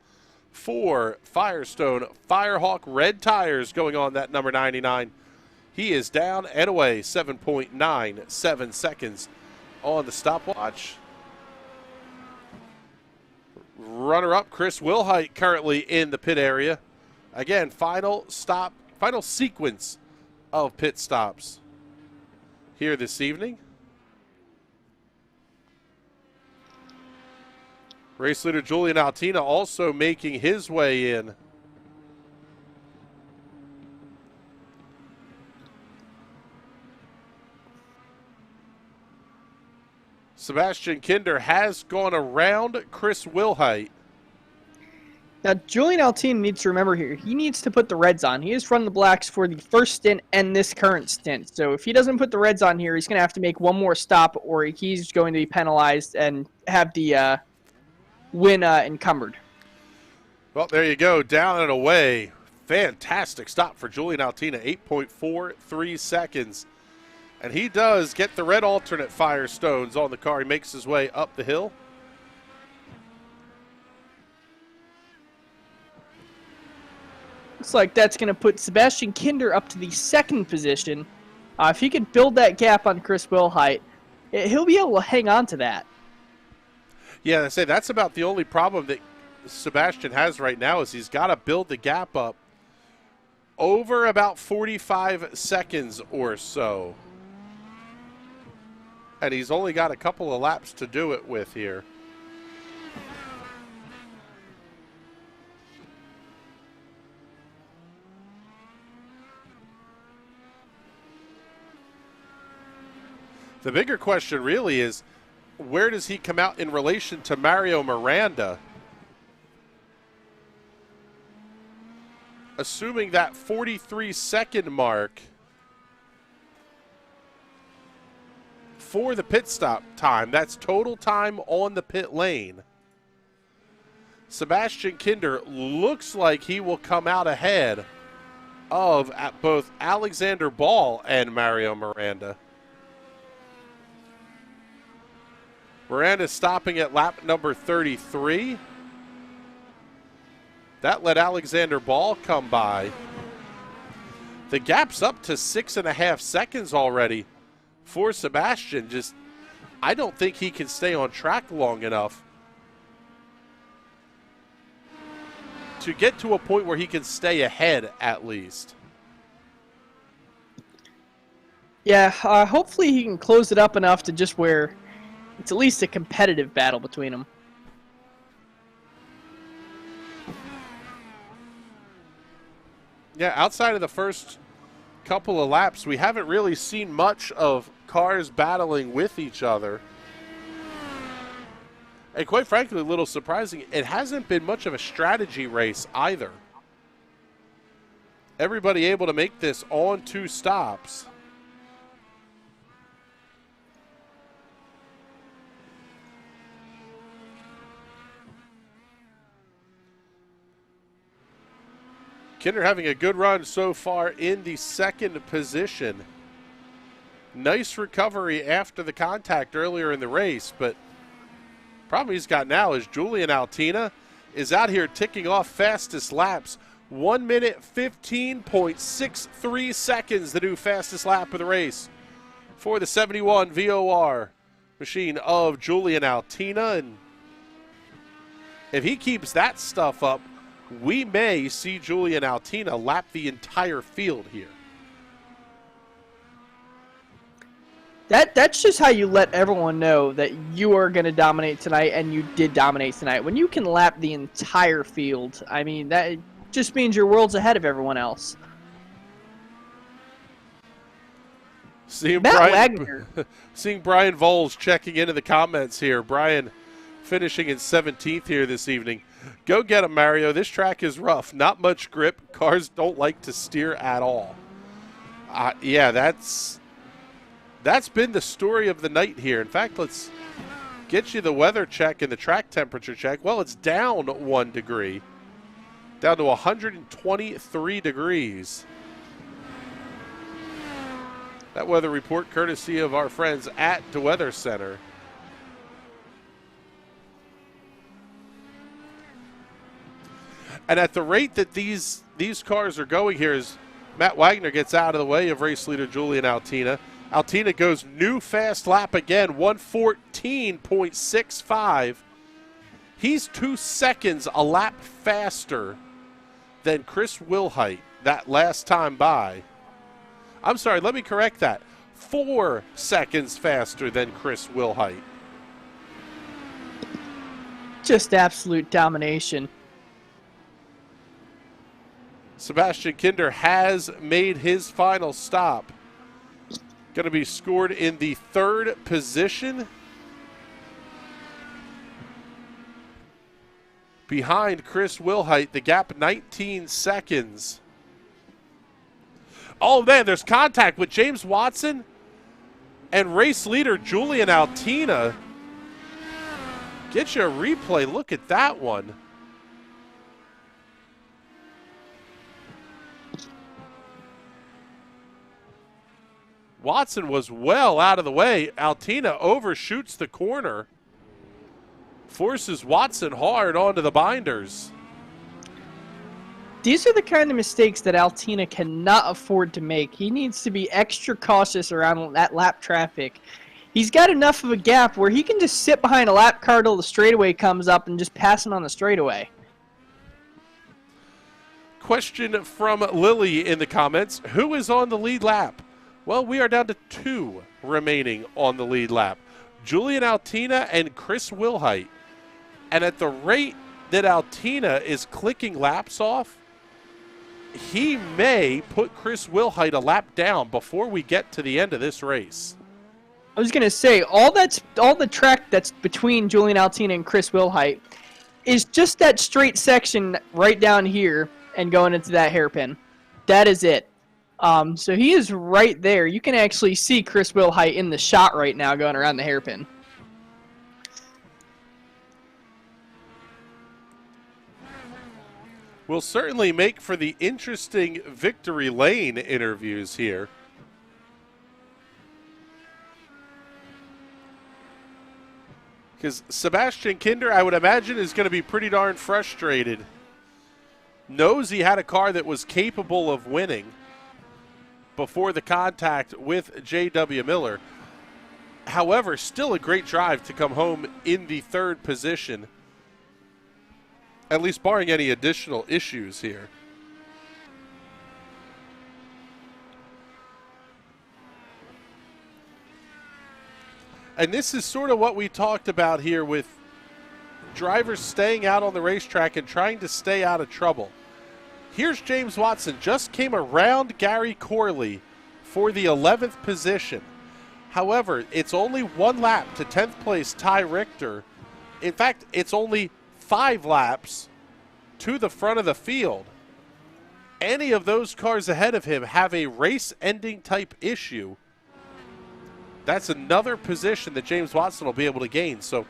for Firestone Firehawk. Red tires going on that number 99. He is down and away, 7.97 seconds on the stopwatch. Runner-up Chris Wilhite currently in the pit area. Again, final sequence of pit stops here this evening. Race leader Julian Altina also making his way in. Sebastian Kinder has gone around Chris Wilhite. Now, Julian Altina needs to remember here, he needs to put the reds on. He has run the blacks for the first stint and this current stint. So if he doesn't put the reds on here, he's going to have to make one more stop, or he's going to be penalized and have the win encumbered. Well, there you go, down and away. Fantastic stop for Julian Altina, 8.43 seconds. And he does get the red alternate Firestones on the car. He makes his way up the hill. Looks like that's going to put Sebastian Kinder up to the second position. If he could build that gap on Chris Wilhite, he'll be able to hang on to that. Yeah, I say that's about the only problem that Sebastian has right now, is he's got to build the gap up over about 45 seconds or so. And he's only got a couple of laps to do it with here. The bigger question really is, where does he come out in relation to Mario Miranda? Assuming that 43-second mark for the pit stop time, that's total time on the pit lane. Sebastian Kinder looks like he will come out ahead of both Alexander Ball and Mario Miranda. Miranda stopping at lap number 33. That let Alexander Ball come by. The gap's up to 6.5 seconds already for Sebastian. Just, I don't think he can stay on track long enough to get to a point where he can stay ahead at least. Yeah, hopefully he can close it up enough to just where it's at least a competitive battle between them. Yeah, outside of the first couple of laps, we haven't really seen much of cars battling with each other. And quite frankly, a little surprising, it hasn't been much of a strategy race either. Everybody able to make this on 2 stops. Kinder having a good run so far in the second position. Nice recovery after the contact earlier in the race, but problem he's got now is Julian Altina is out here ticking off fastest laps. 1 minute 15.63 seconds, the new fastest lap of the race for the 71 VOR machine of Julian Altina, and if he keeps that stuff up, we may see Julian Altina lap the entire field here. That's just how you let everyone know that you are going to dominate tonight, and you did dominate tonight. When you can lap the entire field, I mean, that just means you're worlds ahead of everyone else. Seeing Matt Wagner. Seeing Brian Voles checking into the comments here. Brian finishing in 17th here this evening. Go get him, Mario. This track is rough. Not much grip. Cars don't like to steer at all. Yeah, that's been the story of the night here. In fact, let's get you the weather check and the track temperature check. Well, it's down 1 degree, down to 123 degrees. That weather report courtesy of our friends at the Weather Center. And at the rate that these cars are going here, as Matt Wagner gets out of the way of race leader Julian Altina, Altina goes new fast lap again, 1:14.65. He's 2 seconds a lap faster than Chris Wilhite that last time by. I'm sorry, let me correct that. 4 seconds faster than Chris Wilhite. Just absolute domination. Sebastian Kinder has made his final stop. Going to be scored in the 3rd position. Behind Chris Wilhite, the gap 19 seconds. Oh, man, there's contact with James Watson and race leader Julian Altina. Get you a replay. Look at that one. Watson was well out of the way. Altina overshoots the corner. Forces Watson hard onto the binders. These are the kind of mistakes that Altina cannot afford to make. He needs to be extra cautious around that lap traffic. He's got enough of a gap where he can just sit behind a lap car till the straightaway comes up and just pass him on the straightaway. Question from Lily in the comments. Who is on the lead lap? Well, we are down to 2 remaining on the lead lap. Julian Altina and Chris Wilhite. And at the rate that Altina is clicking laps off, he may put Chris Wilhite a lap down before we get to the end of this race. I was going to say, all the track that's between Julian Altina and Chris Wilhite is just that straight section right down here and going into that hairpin. That is it. So he is right there. You can actually see Chris Wilhite in the shot right now going around the hairpin. Will certainly make for the interesting victory lane interviews here. Because Sebastian Kinder, I would imagine, is going to be pretty darn frustrated. Knows he had a car that was capable of winning before the contact with J.W. Miller. However, still a great drive to come home in the 3rd position, at least barring any additional issues here. And this is sort of what we talked about here with drivers staying out on the racetrack and trying to stay out of trouble. Here's James Watson, just came around Gary Corley for the 11th position. However, it's only 1 lap to 10th place Ty Richter. In fact, it's only 5 laps to the front of the field. Any of those cars ahead of him have a race-ending type issue. That's another position that James Watson will be able to gain. So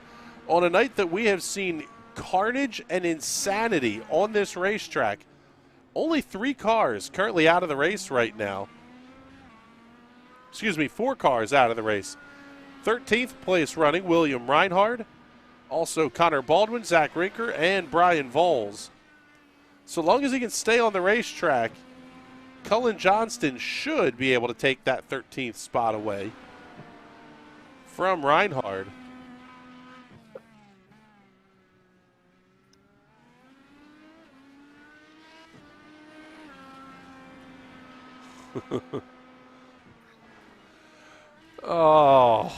on a night that we have seen carnage and insanity on this racetrack, only 3 cars currently out of the race right now. Excuse me, 4 cars out of the race. 13th place running, William Reinhard. Also Connor Baldwin, Zach Rinker, and Brian Voles. So long as he can stay on the racetrack, Cullen Johnston should be able to take that 13th spot away from Reinhard. Oh.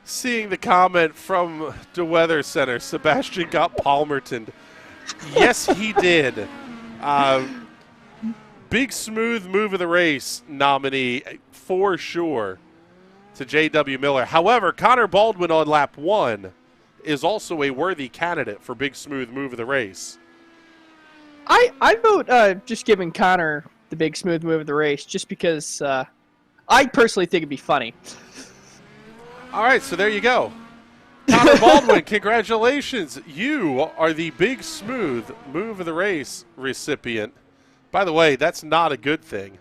Seeing the comment from the Weather Center, Sebastian got Palmerton. Yes, he did. Big Smooth Move of the Race nominee for sure to J.W. Miller. However, Connor Baldwin on lap 1 is also a worthy candidate for Big Smooth Move of the Race. I vote just giving Connor the Big Smooth Move of the Race just because I personally think it'd be funny. All right, so there you go. Connor Baldwin, congratulations. You are the Big Smooth Move of the Race recipient. By the way, that's not a good thing.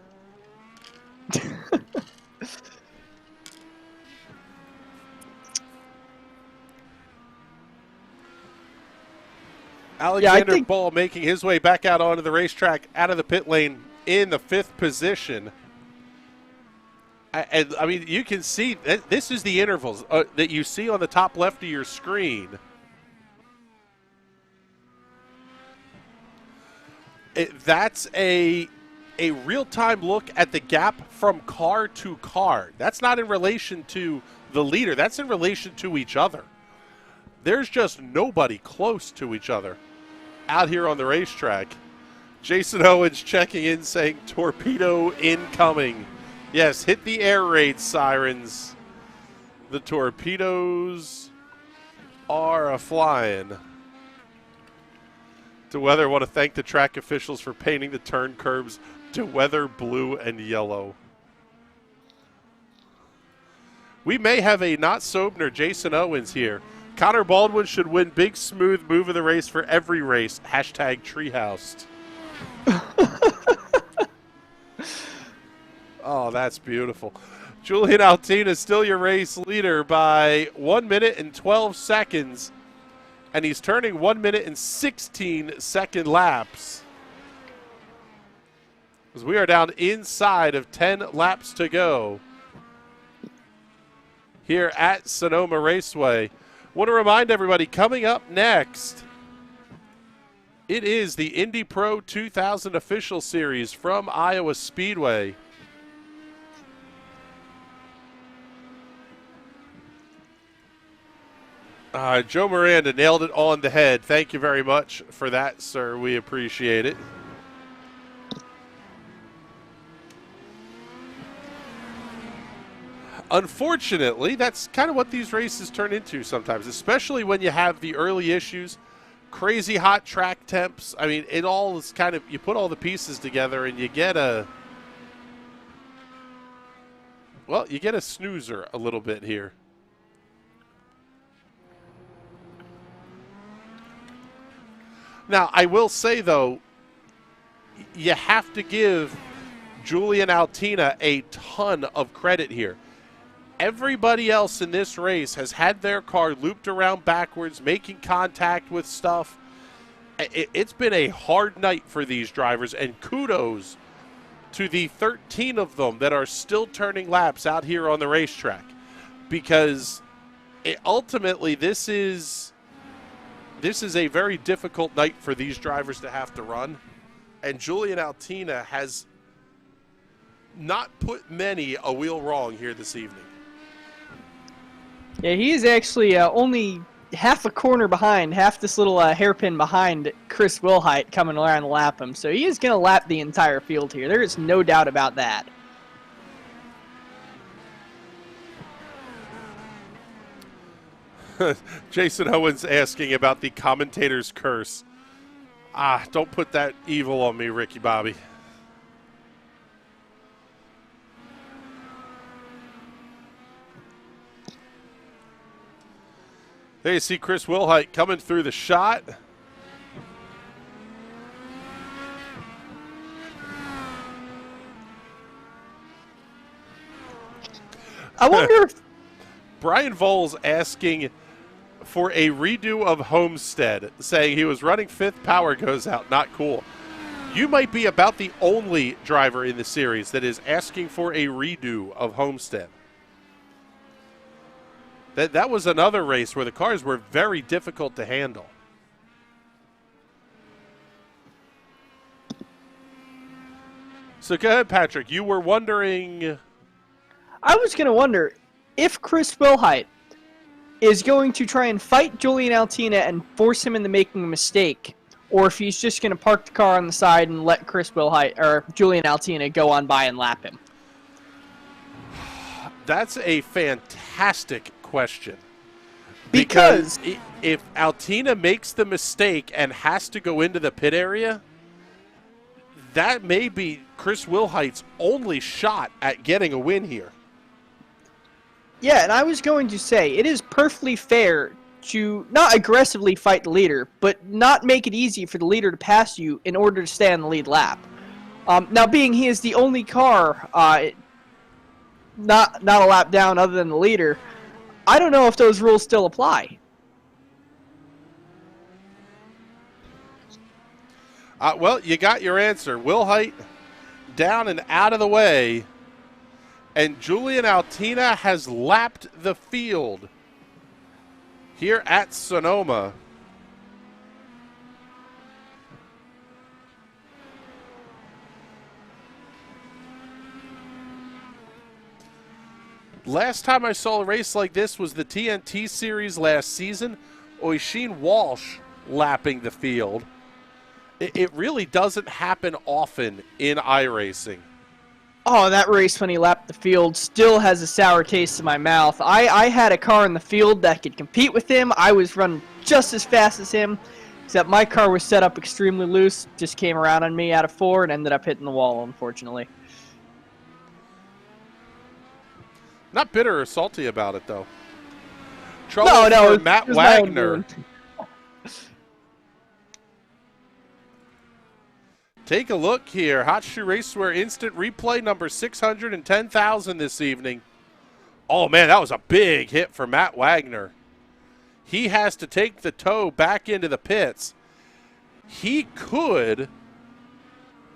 Alexander Ball making his way back out onto the racetrack, out of the pit lane in the 5th position. And I mean, you can see this is the intervals that you see on the top left of your screen. That's a real-time look at the gap from car to car. That's not in relation to the leader. That's in relation to each other. There's just nobody close to each other out here on the racetrack. Jason Owens checking in saying, torpedo incoming. Yes, hit the air raid sirens. The torpedoes are a-flying. DeWeather want to thank the track officials for painting the turn curbs DeWeather blue and yellow. We may have a not-Sobner Jason Owens here. Connor Baldwin should win Big Smooth Move of the Race for every race. Hashtag Treehouse. Oh, that's beautiful. Julian Altina still your race leader by 1 minute and 12 seconds. And he's turning 1 minute and 16-second laps. As we are down inside of 10 laps to go here at Sonoma Raceway. Want to remind everybody, coming up next, it is the Indy Pro 2000 Official Series from Iowa Speedway. Joe Miranda nailed it on the head. Thank you very much for that, sir. We appreciate it. Unfortunately, that's kind of what these races turn into sometimes, especially when you have the early issues, crazy hot track temps. I mean, it all is kind of, you put all the pieces together and you get a, well, you get a snoozer a little bit here. Now, I will say, though, you have to give Julian Altina a ton of credit here. Everybody else in this race has had their car looped around backwards, making contact with stuff. It's been a hard night for these drivers, and kudos to the 13 of them that are still turning laps out here on the racetrack, because ultimately this is a very difficult night for these drivers to have to run, and Julian Altina has not put many a wheel wrong here this evening. Yeah, he is actually only half a corner behind, half this little hairpin behind Chris Wilhite coming around to lap him. So he is going to lap the entire field here. There is no doubt about that. Jason Owens asking about the commentator's curse. Don't put that evil on me, Ricky Bobby. There you see Chris Wilhite coming through the shot. I wonder if Brian Voles asking for a redo of Homestead, saying he was running 5th, power goes out. Not cool. You might be about the only driver in the series that is asking for a redo of Homestead. That was another race where the cars were very difficult to handle. So go ahead, Patrick. You were wondering... I was going to wonder if Chris Wilhite is going to try and fight Julian Altina and force him into making a mistake, or if he's just going to park the car on the side and let Chris Wilhite or Julian Altina go on by and lap him. That's a fantastic question. Because if Altina makes the mistake and has to go into the pit area, that may be Chris Wilhite's only shot at getting a win here. Yeah, and I was going to say, it is perfectly fair to not aggressively fight the leader, but not make it easy for the leader to pass you in order to stay on the lead lap. Now, being he is the only car not a lap down other than the leader, I don't know if those rules still apply. Well, you got your answer. Wilhite down and out of the way. And Julian Altina has lapped the field here at Sonoma. Last time I saw a race like this was the TNT Series last season. Oisin Walsh lapping the field. It really doesn't happen often in iRacing. Oh, that race when he lapped the field still has a sour taste in my mouth. I had a car in the field that could compete with him. I was running just as fast as him, except my car was set up extremely loose, just came around on me out of 4 and ended up hitting the wall, unfortunately. Not bitter or salty about it, though. Trouble for Matt Wagner. Take a look here. Hot Shoe Racewear Instant Replay number 610,000 this evening. Oh, man, that was a big hit for Matt Wagner. He has to take the tow back into the pits. He could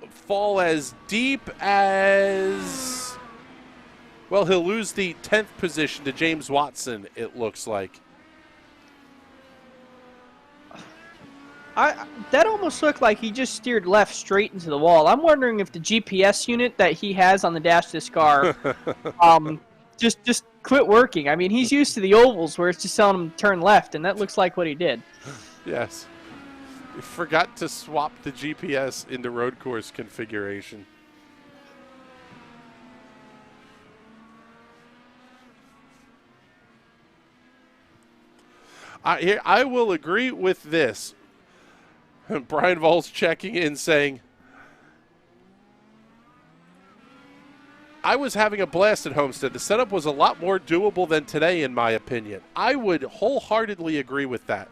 fall as deep as... Well, he'll lose the 10th position to James Watson, it looks like. That almost looked like he just steered left straight into the wall. I'm wondering if the GPS unit that he has on the dash of this car just quit working. I mean, he's used to the ovals where it's just telling him to turn left, and that looks like what he did. Yes. We forgot to swap the GPS into road course configuration. I will agree with this. Brian Vols checking in saying, I was having a blast at Homestead. The setup was a lot more doable than today, in my opinion. I would wholeheartedly agree with that.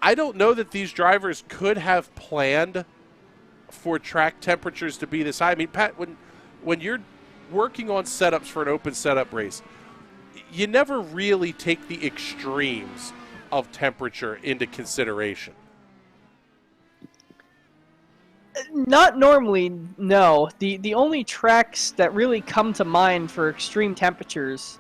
I don't know that these drivers could have planned for track temperatures to be this high. I mean, Pat, when you're working on setups for an open setup race, you never really take the extremes of temperature into consideration. Not normally, no. The only tracks that really come to mind for extreme temperatures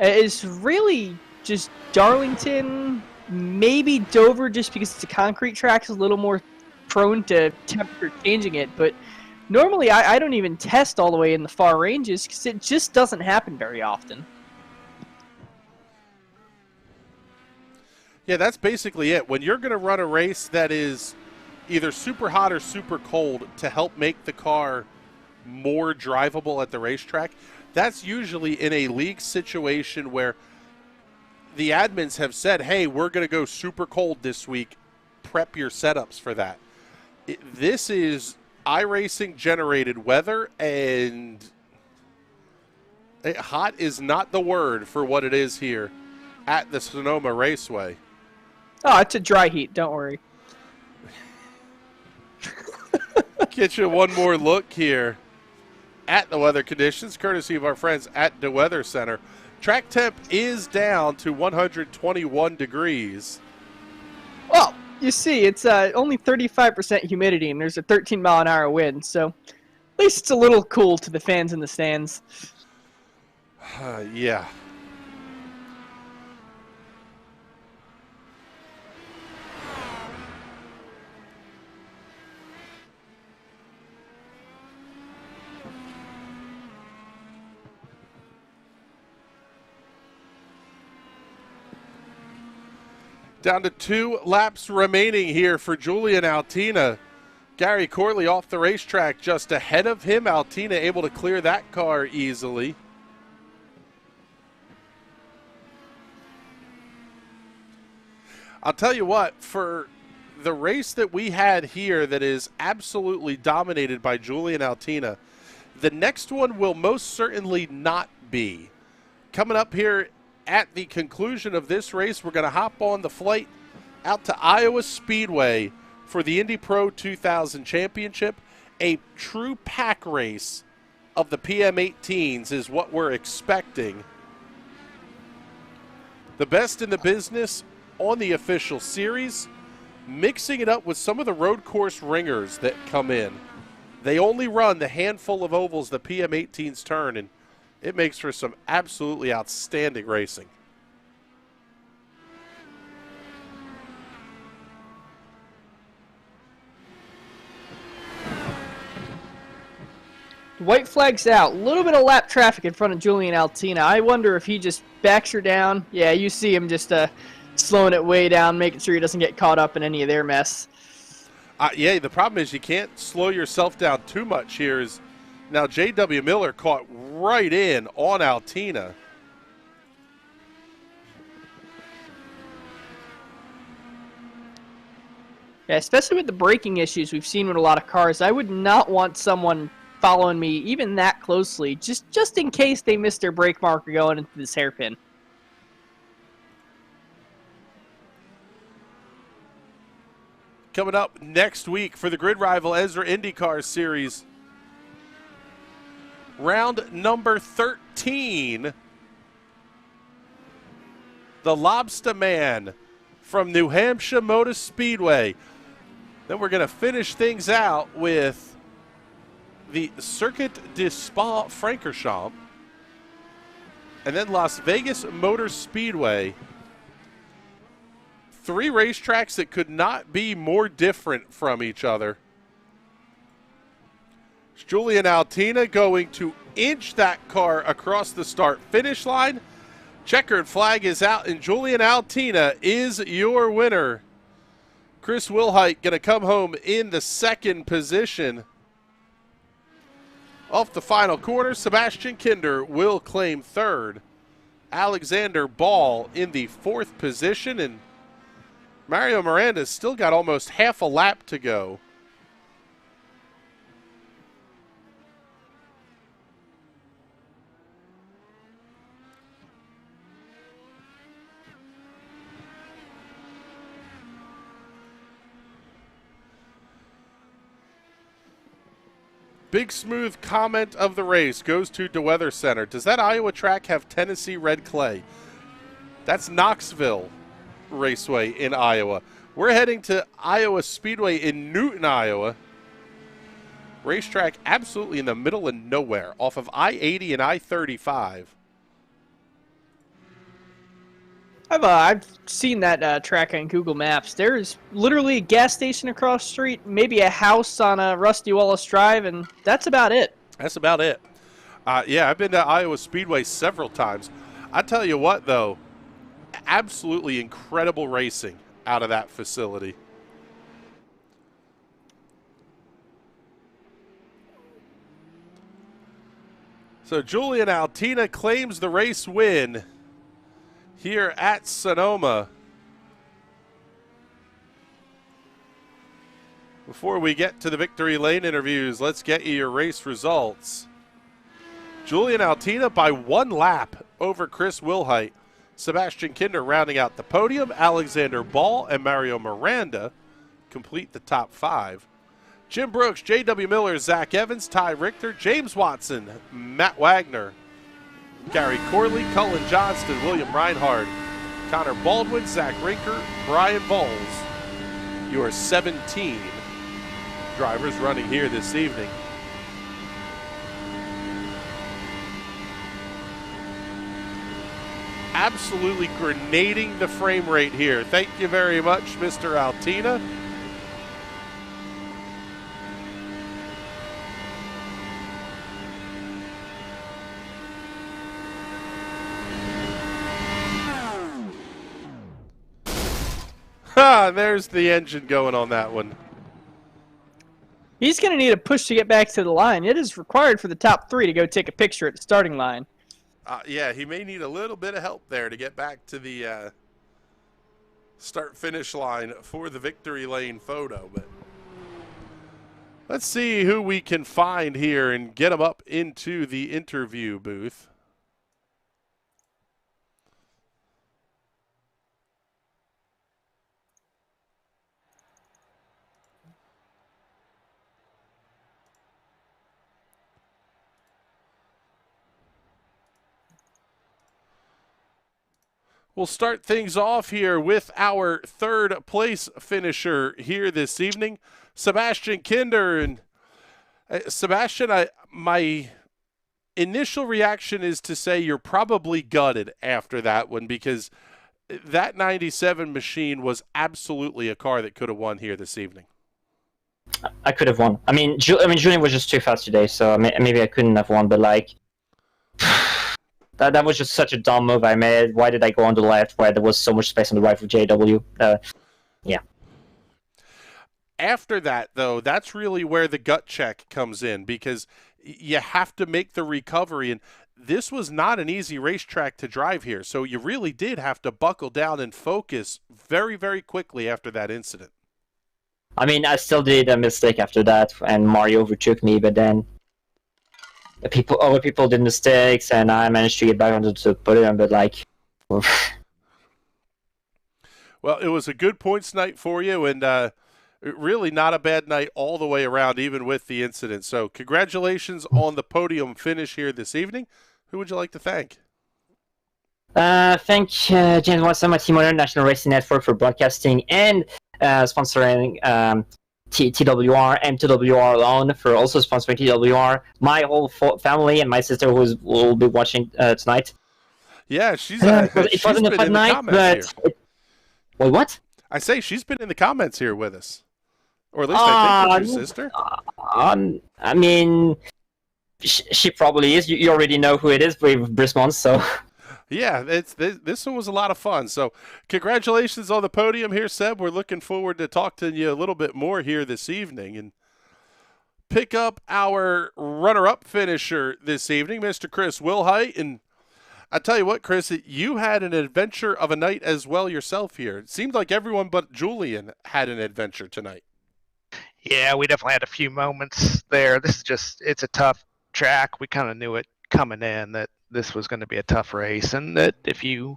is really just Darlington, maybe Dover, just because it's a concrete track, is a little more prone to temperature changing it. But normally I don't even test all the way in the far ranges because it just doesn't happen very often. Yeah, that's basically it. When you're going to run a race that is either super hot or super cold to help make the car more drivable at the racetrack, that's usually in a league situation where the admins have said, hey, we're going to go super cold this week. Prep your setups for that. This is iRacing generated weather, and hot is not the word for what it is here at the Sonoma Raceway. Oh, it's a dry heat. Don't worry. Get you one more look here at the weather conditions, courtesy of our friends at the Weather Center. Track temp is down to 121 degrees. Well, you see, it's only 35% humidity, and there's a 13-mile-an-hour wind, so at least it's a little cool to the fans in the stands. Yeah. Down to 2 laps remaining here for Julian Altina. Gary Corley off the racetrack just ahead of him. Altina able to clear that car easily. I'll tell you what, for the race that we had here that is absolutely dominated by Julian Altina, the next one will most certainly not be. Coming up here at the conclusion of this race, we're going to hop on the flight out to Iowa Speedway for the Indy Pro 2000 Championship. A true pack race of the PM18s is what we're expecting. The best in the business on the official series, mixing it up with some of the road course ringers that come in. They only run the handful of ovals the PM18s turn, and it makes for some absolutely outstanding racing. White flag's out. A little bit of lap traffic in front of Julian Altina. I wonder if he just backs her down. Yeah, you see him just slowing it way down, making sure he doesn't get caught up in any of their mess. Yeah, the problem is you can't slow yourself down too much here. Now J.W. Miller caught right in on Altina. Yeah, especially with the braking issues we've seen with a lot of cars. I would not want someone following me even that closely, just in case they miss their brake marker going into this hairpin. Coming up next week for the Grid Rival ESRA INDYCAR Series. Round number 13. The Lobster Man from New Hampshire Motor Speedway. Then we're going to finish things out with the Circuit de Spa-Francorchamps. And then Las Vegas Motor Speedway. 3 racetracks that could not be more different from each other. It's Julian Altina going to inch that car across the start-finish line. Checkered flag is out, and Julian Altina is your winner. Chris Wilhite going to come home in the 2nd position. Off the final corner, Sebastian Kinder will claim 3rd. Alexander Ball in the 4th position, and Mario Miranda's still got almost half a lap to go. Big Smooth comment of the race goes to DeWeather Center. Does that Iowa track have Tennessee red clay? That's Knoxville Raceway in Iowa. We're heading to Iowa Speedway in Newton, Iowa. Racetrack absolutely in the middle of nowhere, off of I-80 and I-35. I've seen that track on Google Maps. There's literally a gas station across the street, maybe a house on a Rusty Wallace Drive, and that's about it. That's about it. Yeah, I've been to Iowa Speedway several times. I tell you what, though, absolutely incredible racing out of that facility. So Julian Altina claims the race win here at Sonoma. Before we get to the victory lane interviews, let's get you your race results. Julian Altina by 1 lap over Chris Wilhite. Sebastian Kinder rounding out the podium. Alexander Ball and Mario Miranda complete the top 5. Jim Brooks, J.W. Miller, Zach Evans, Ty Richter, James Watson, Matt Wagner, Gary Corley, Cullen Johnston, William Reinhardt, Connor Baldwin, Zach Rinker, Brian Voles. Your 17 drivers running here this evening. Absolutely grenading the frame rate here. Thank you very much, Mr. Altina. There's the engine going on that one. He's going to need a push to get back to the line. It is required for the top 3 to go take a picture at the starting line. Yeah, he may need a little bit of help there to get back to the start-finish line for the victory lane photo. But let's see who we can find here and get him up into the interview booth. We'll start things off here with our third place finisher here this evening, Sebastian Kinder. And Sebastian, my initial reaction is to say you're probably gutted after that one, because that 97 machine was absolutely a car that could have won here this evening. I could have won. I mean, Julian was just too fast today, so maybe I couldn't have won. But like, that was just such a dumb move I made. Why did I go on the left where there was so much space on the right for JW? Yeah. After that, though, that's really where the gut check comes in, because you have to make the recovery. And this was not an easy racetrack to drive here. So you really did have to buckle down and focus very, very quickly after that incident. I mean, I still did a mistake after that, and Mario overtook me, but then other people did mistakes, and I managed to get back onto the podium, but like... Well, it was a good points night for you, and really not a bad night all the way around, even with the incident. So congratulations on the podium finish here this evening. Who would you like to thank? Thank James Watson, my team owner, National Racing Network, for broadcasting and sponsoring TWR, and TWR alone for also sponsoring TWR. My whole family and my sister who will be watching tonight. Yeah, she's it wasn't a fun night, but wait, what? I say she's been in the comments here with us, or at least I think it's your sister. I mean, she probably is. You already know who it is with Brismont, so. Yeah, this one was a lot of fun. So congratulations on the podium here, Seb. We're looking forward to talk to you a little bit more here this evening. And pick up our runner-up finisher this evening, Mr. Chris Wilhite. And I tell you what, Chris, you had an adventure of a night as well yourself here. It seemed like everyone but Julian had an adventure tonight. Yeah, we definitely had a few moments there. It's a tough track. We kind of knew it coming in that this was going to be a tough race, and that if you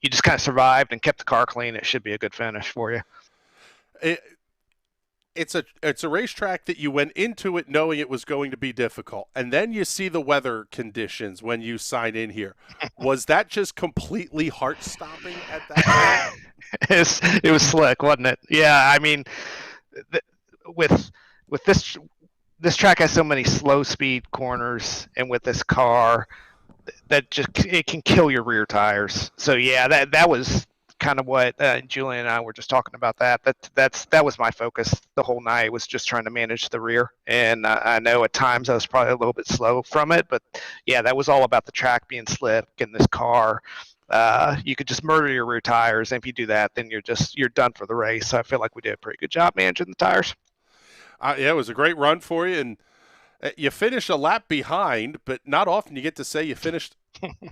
just kind of survived and kept the car clean, it should be a good finish for you. It's a racetrack that you went into it knowing it was going to be difficult, and then you see the weather conditions when you sign in here. Was that just completely heart-stopping at that point? It was slick, wasn't it? Yeah, I mean, with this track has so many slow speed corners, and with this car, that it can kill your rear tires. So yeah, that was kind of what Julian and I were just talking about. That was my focus the whole night, was just trying to manage the rear. And I know at times I was probably a little bit slow from it, but yeah, that was all about the track being slick and this car. You could just murder your rear tires, and if you do that, then you're done for the race. So I feel like we did a pretty good job managing the tires. Yeah, it was a great run for you, and you finished a lap behind, but not often you get to say you finished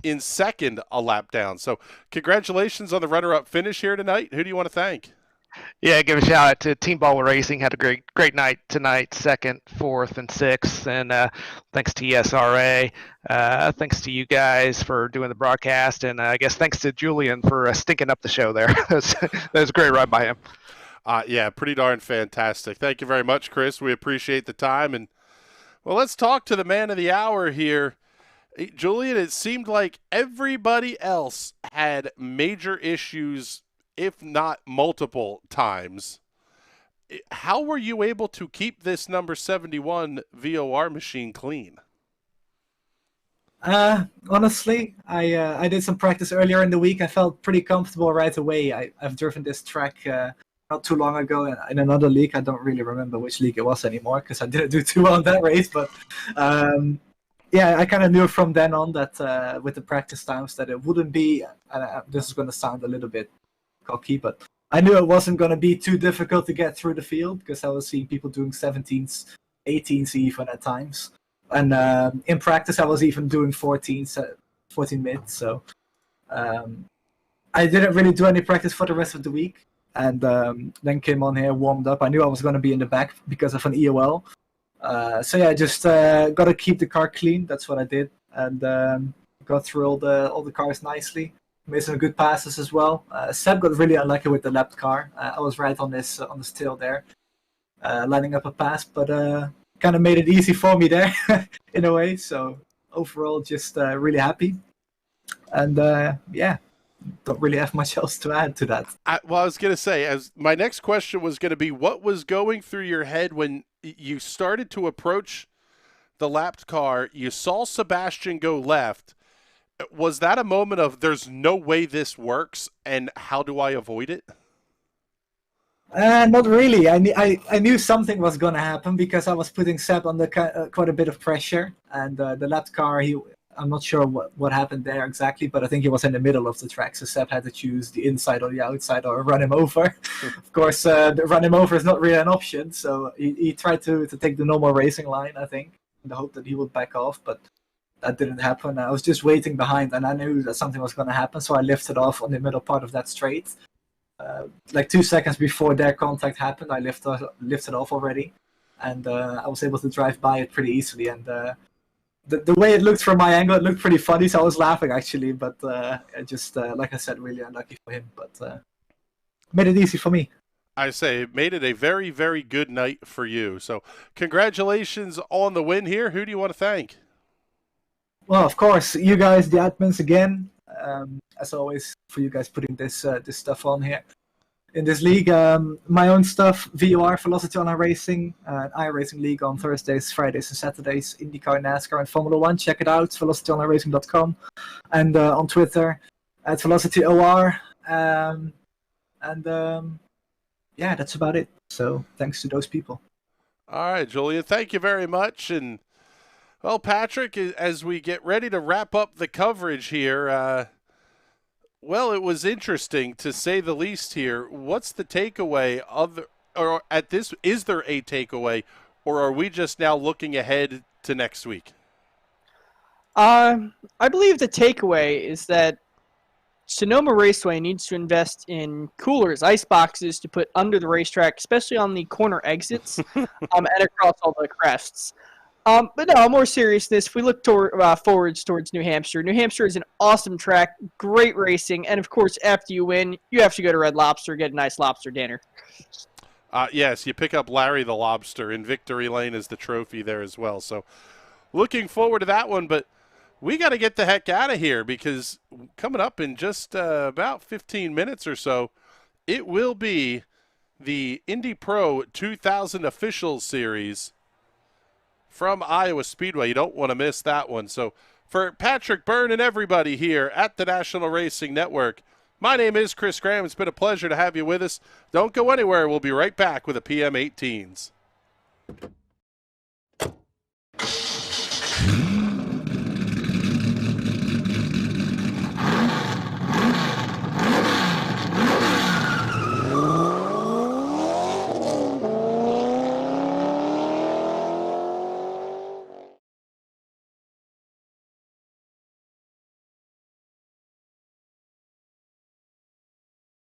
in second a lap down. So congratulations on the runner-up finish here tonight. Who do you want to thank? Yeah, give a shout out to Team Ball Racing. Had a great night tonight, second, fourth, and sixth. And thanks to ESRA. Thanks to you guys for doing the broadcast. And I guess thanks to Julian for stinking up the show there. that was a great ride by him. Yeah, pretty darn fantastic. Thank you very much, Chris. We appreciate the time. And well, let's talk to the man of the hour here. Julian, it seemed like everybody else had major issues, if not multiple times. How were you able to keep this number 71 VOR machine clean? Honestly, I did some practice earlier in the week. I felt pretty comfortable right away. I've driven this track not too long ago in another league. I don't really remember which league it was anymore because I didn't do too well in that race. But yeah, I kind of knew from then on that with the practice times that it wouldn't be, this is going to sound a little bit cocky, but I knew it wasn't going to be too difficult to get through the field because I was seeing people doing 17s, 18s even at times. And in practice, I was even doing 14s, 14 mid. So I didn't really do any practice for the rest of the week. And then came on here, warmed up. I knew I was going to be in the back because of an EOL. So yeah, just got to keep the car clean. That's what I did. And got through all the cars nicely. Made some good passes as well. Seb got really unlucky with the lapped car. I was right on this tail there, lining up a pass, but kind of made it easy for me there in a way. So overall, just really happy. And yeah, don't really have much else to add to that. I was going to say, as my next question was going to be, what was going through your head when you started to approach the lapped car? You saw Sebastian go left. Was that a moment of there's no way this works and how do I avoid it? Not really. I knew something was going to happen because I was putting Seb under quite a bit of pressure. And the lapped car, I'm not sure what happened there exactly, but I think he was in the middle of the track. So Seb had to choose the inside or the outside or run him over. Of course, the run him over is not really an option. So he tried to take the normal racing line, I think, in the hope that he would back off. But that didn't happen. I was just waiting behind, and I knew that something was going to happen, so I lifted off on the middle part of that straight. Like 2 seconds before their contact happened, I lifted off already, and I was able to drive by it pretty easily. And the way it looked from my angle, it looked pretty funny, so I was laughing actually. But just like I said, really unlucky for him, but made it easy for me. I say it made it a very, very good night for you. So congratulations on the win here. Who do you want to thank? Well, of course, you guys, the admins again, as always, for you guys putting this stuff on here. In this league, my own stuff, VOR, Velocity Online Racing, iRacing League on Thursdays, Fridays and Saturdays, IndyCar, NASCAR, and Formula 1. Check it out, velocityonlineracing.com. And on Twitter, at VelocityOR. Yeah, that's about it. So thanks to those people. All right, Julian, thank you very much. And well, Patrick, as we get ready to wrap up the coverage here, well, it was interesting to say the least here. What's the takeaway is there a takeaway, or are we just now looking ahead to next week? I believe the takeaway is that Sonoma Raceway needs to invest in coolers, ice boxes to put under the racetrack, especially on the corner exits and across all the crests. But no, more seriousness, if we look forwards towards New Hampshire, New Hampshire is an awesome track, great racing, and of course, after you win, you have to go to Red Lobster, get a nice lobster dinner. Yes, you pick up Larry the Lobster, and Victory Lane is the trophy there as well. So looking forward to that one, but we got to get the heck out of here because coming up in just about 15 minutes or so, it will be the Indy Pro 2000 Officials Series from Iowa Speedway. You don't want to miss that one. So for Patrick Byrne and everybody here at the National Racing Network, my name is Chris Graham. It's been a pleasure to have you with us. Don't go anywhere. We'll be right back with a PM18s.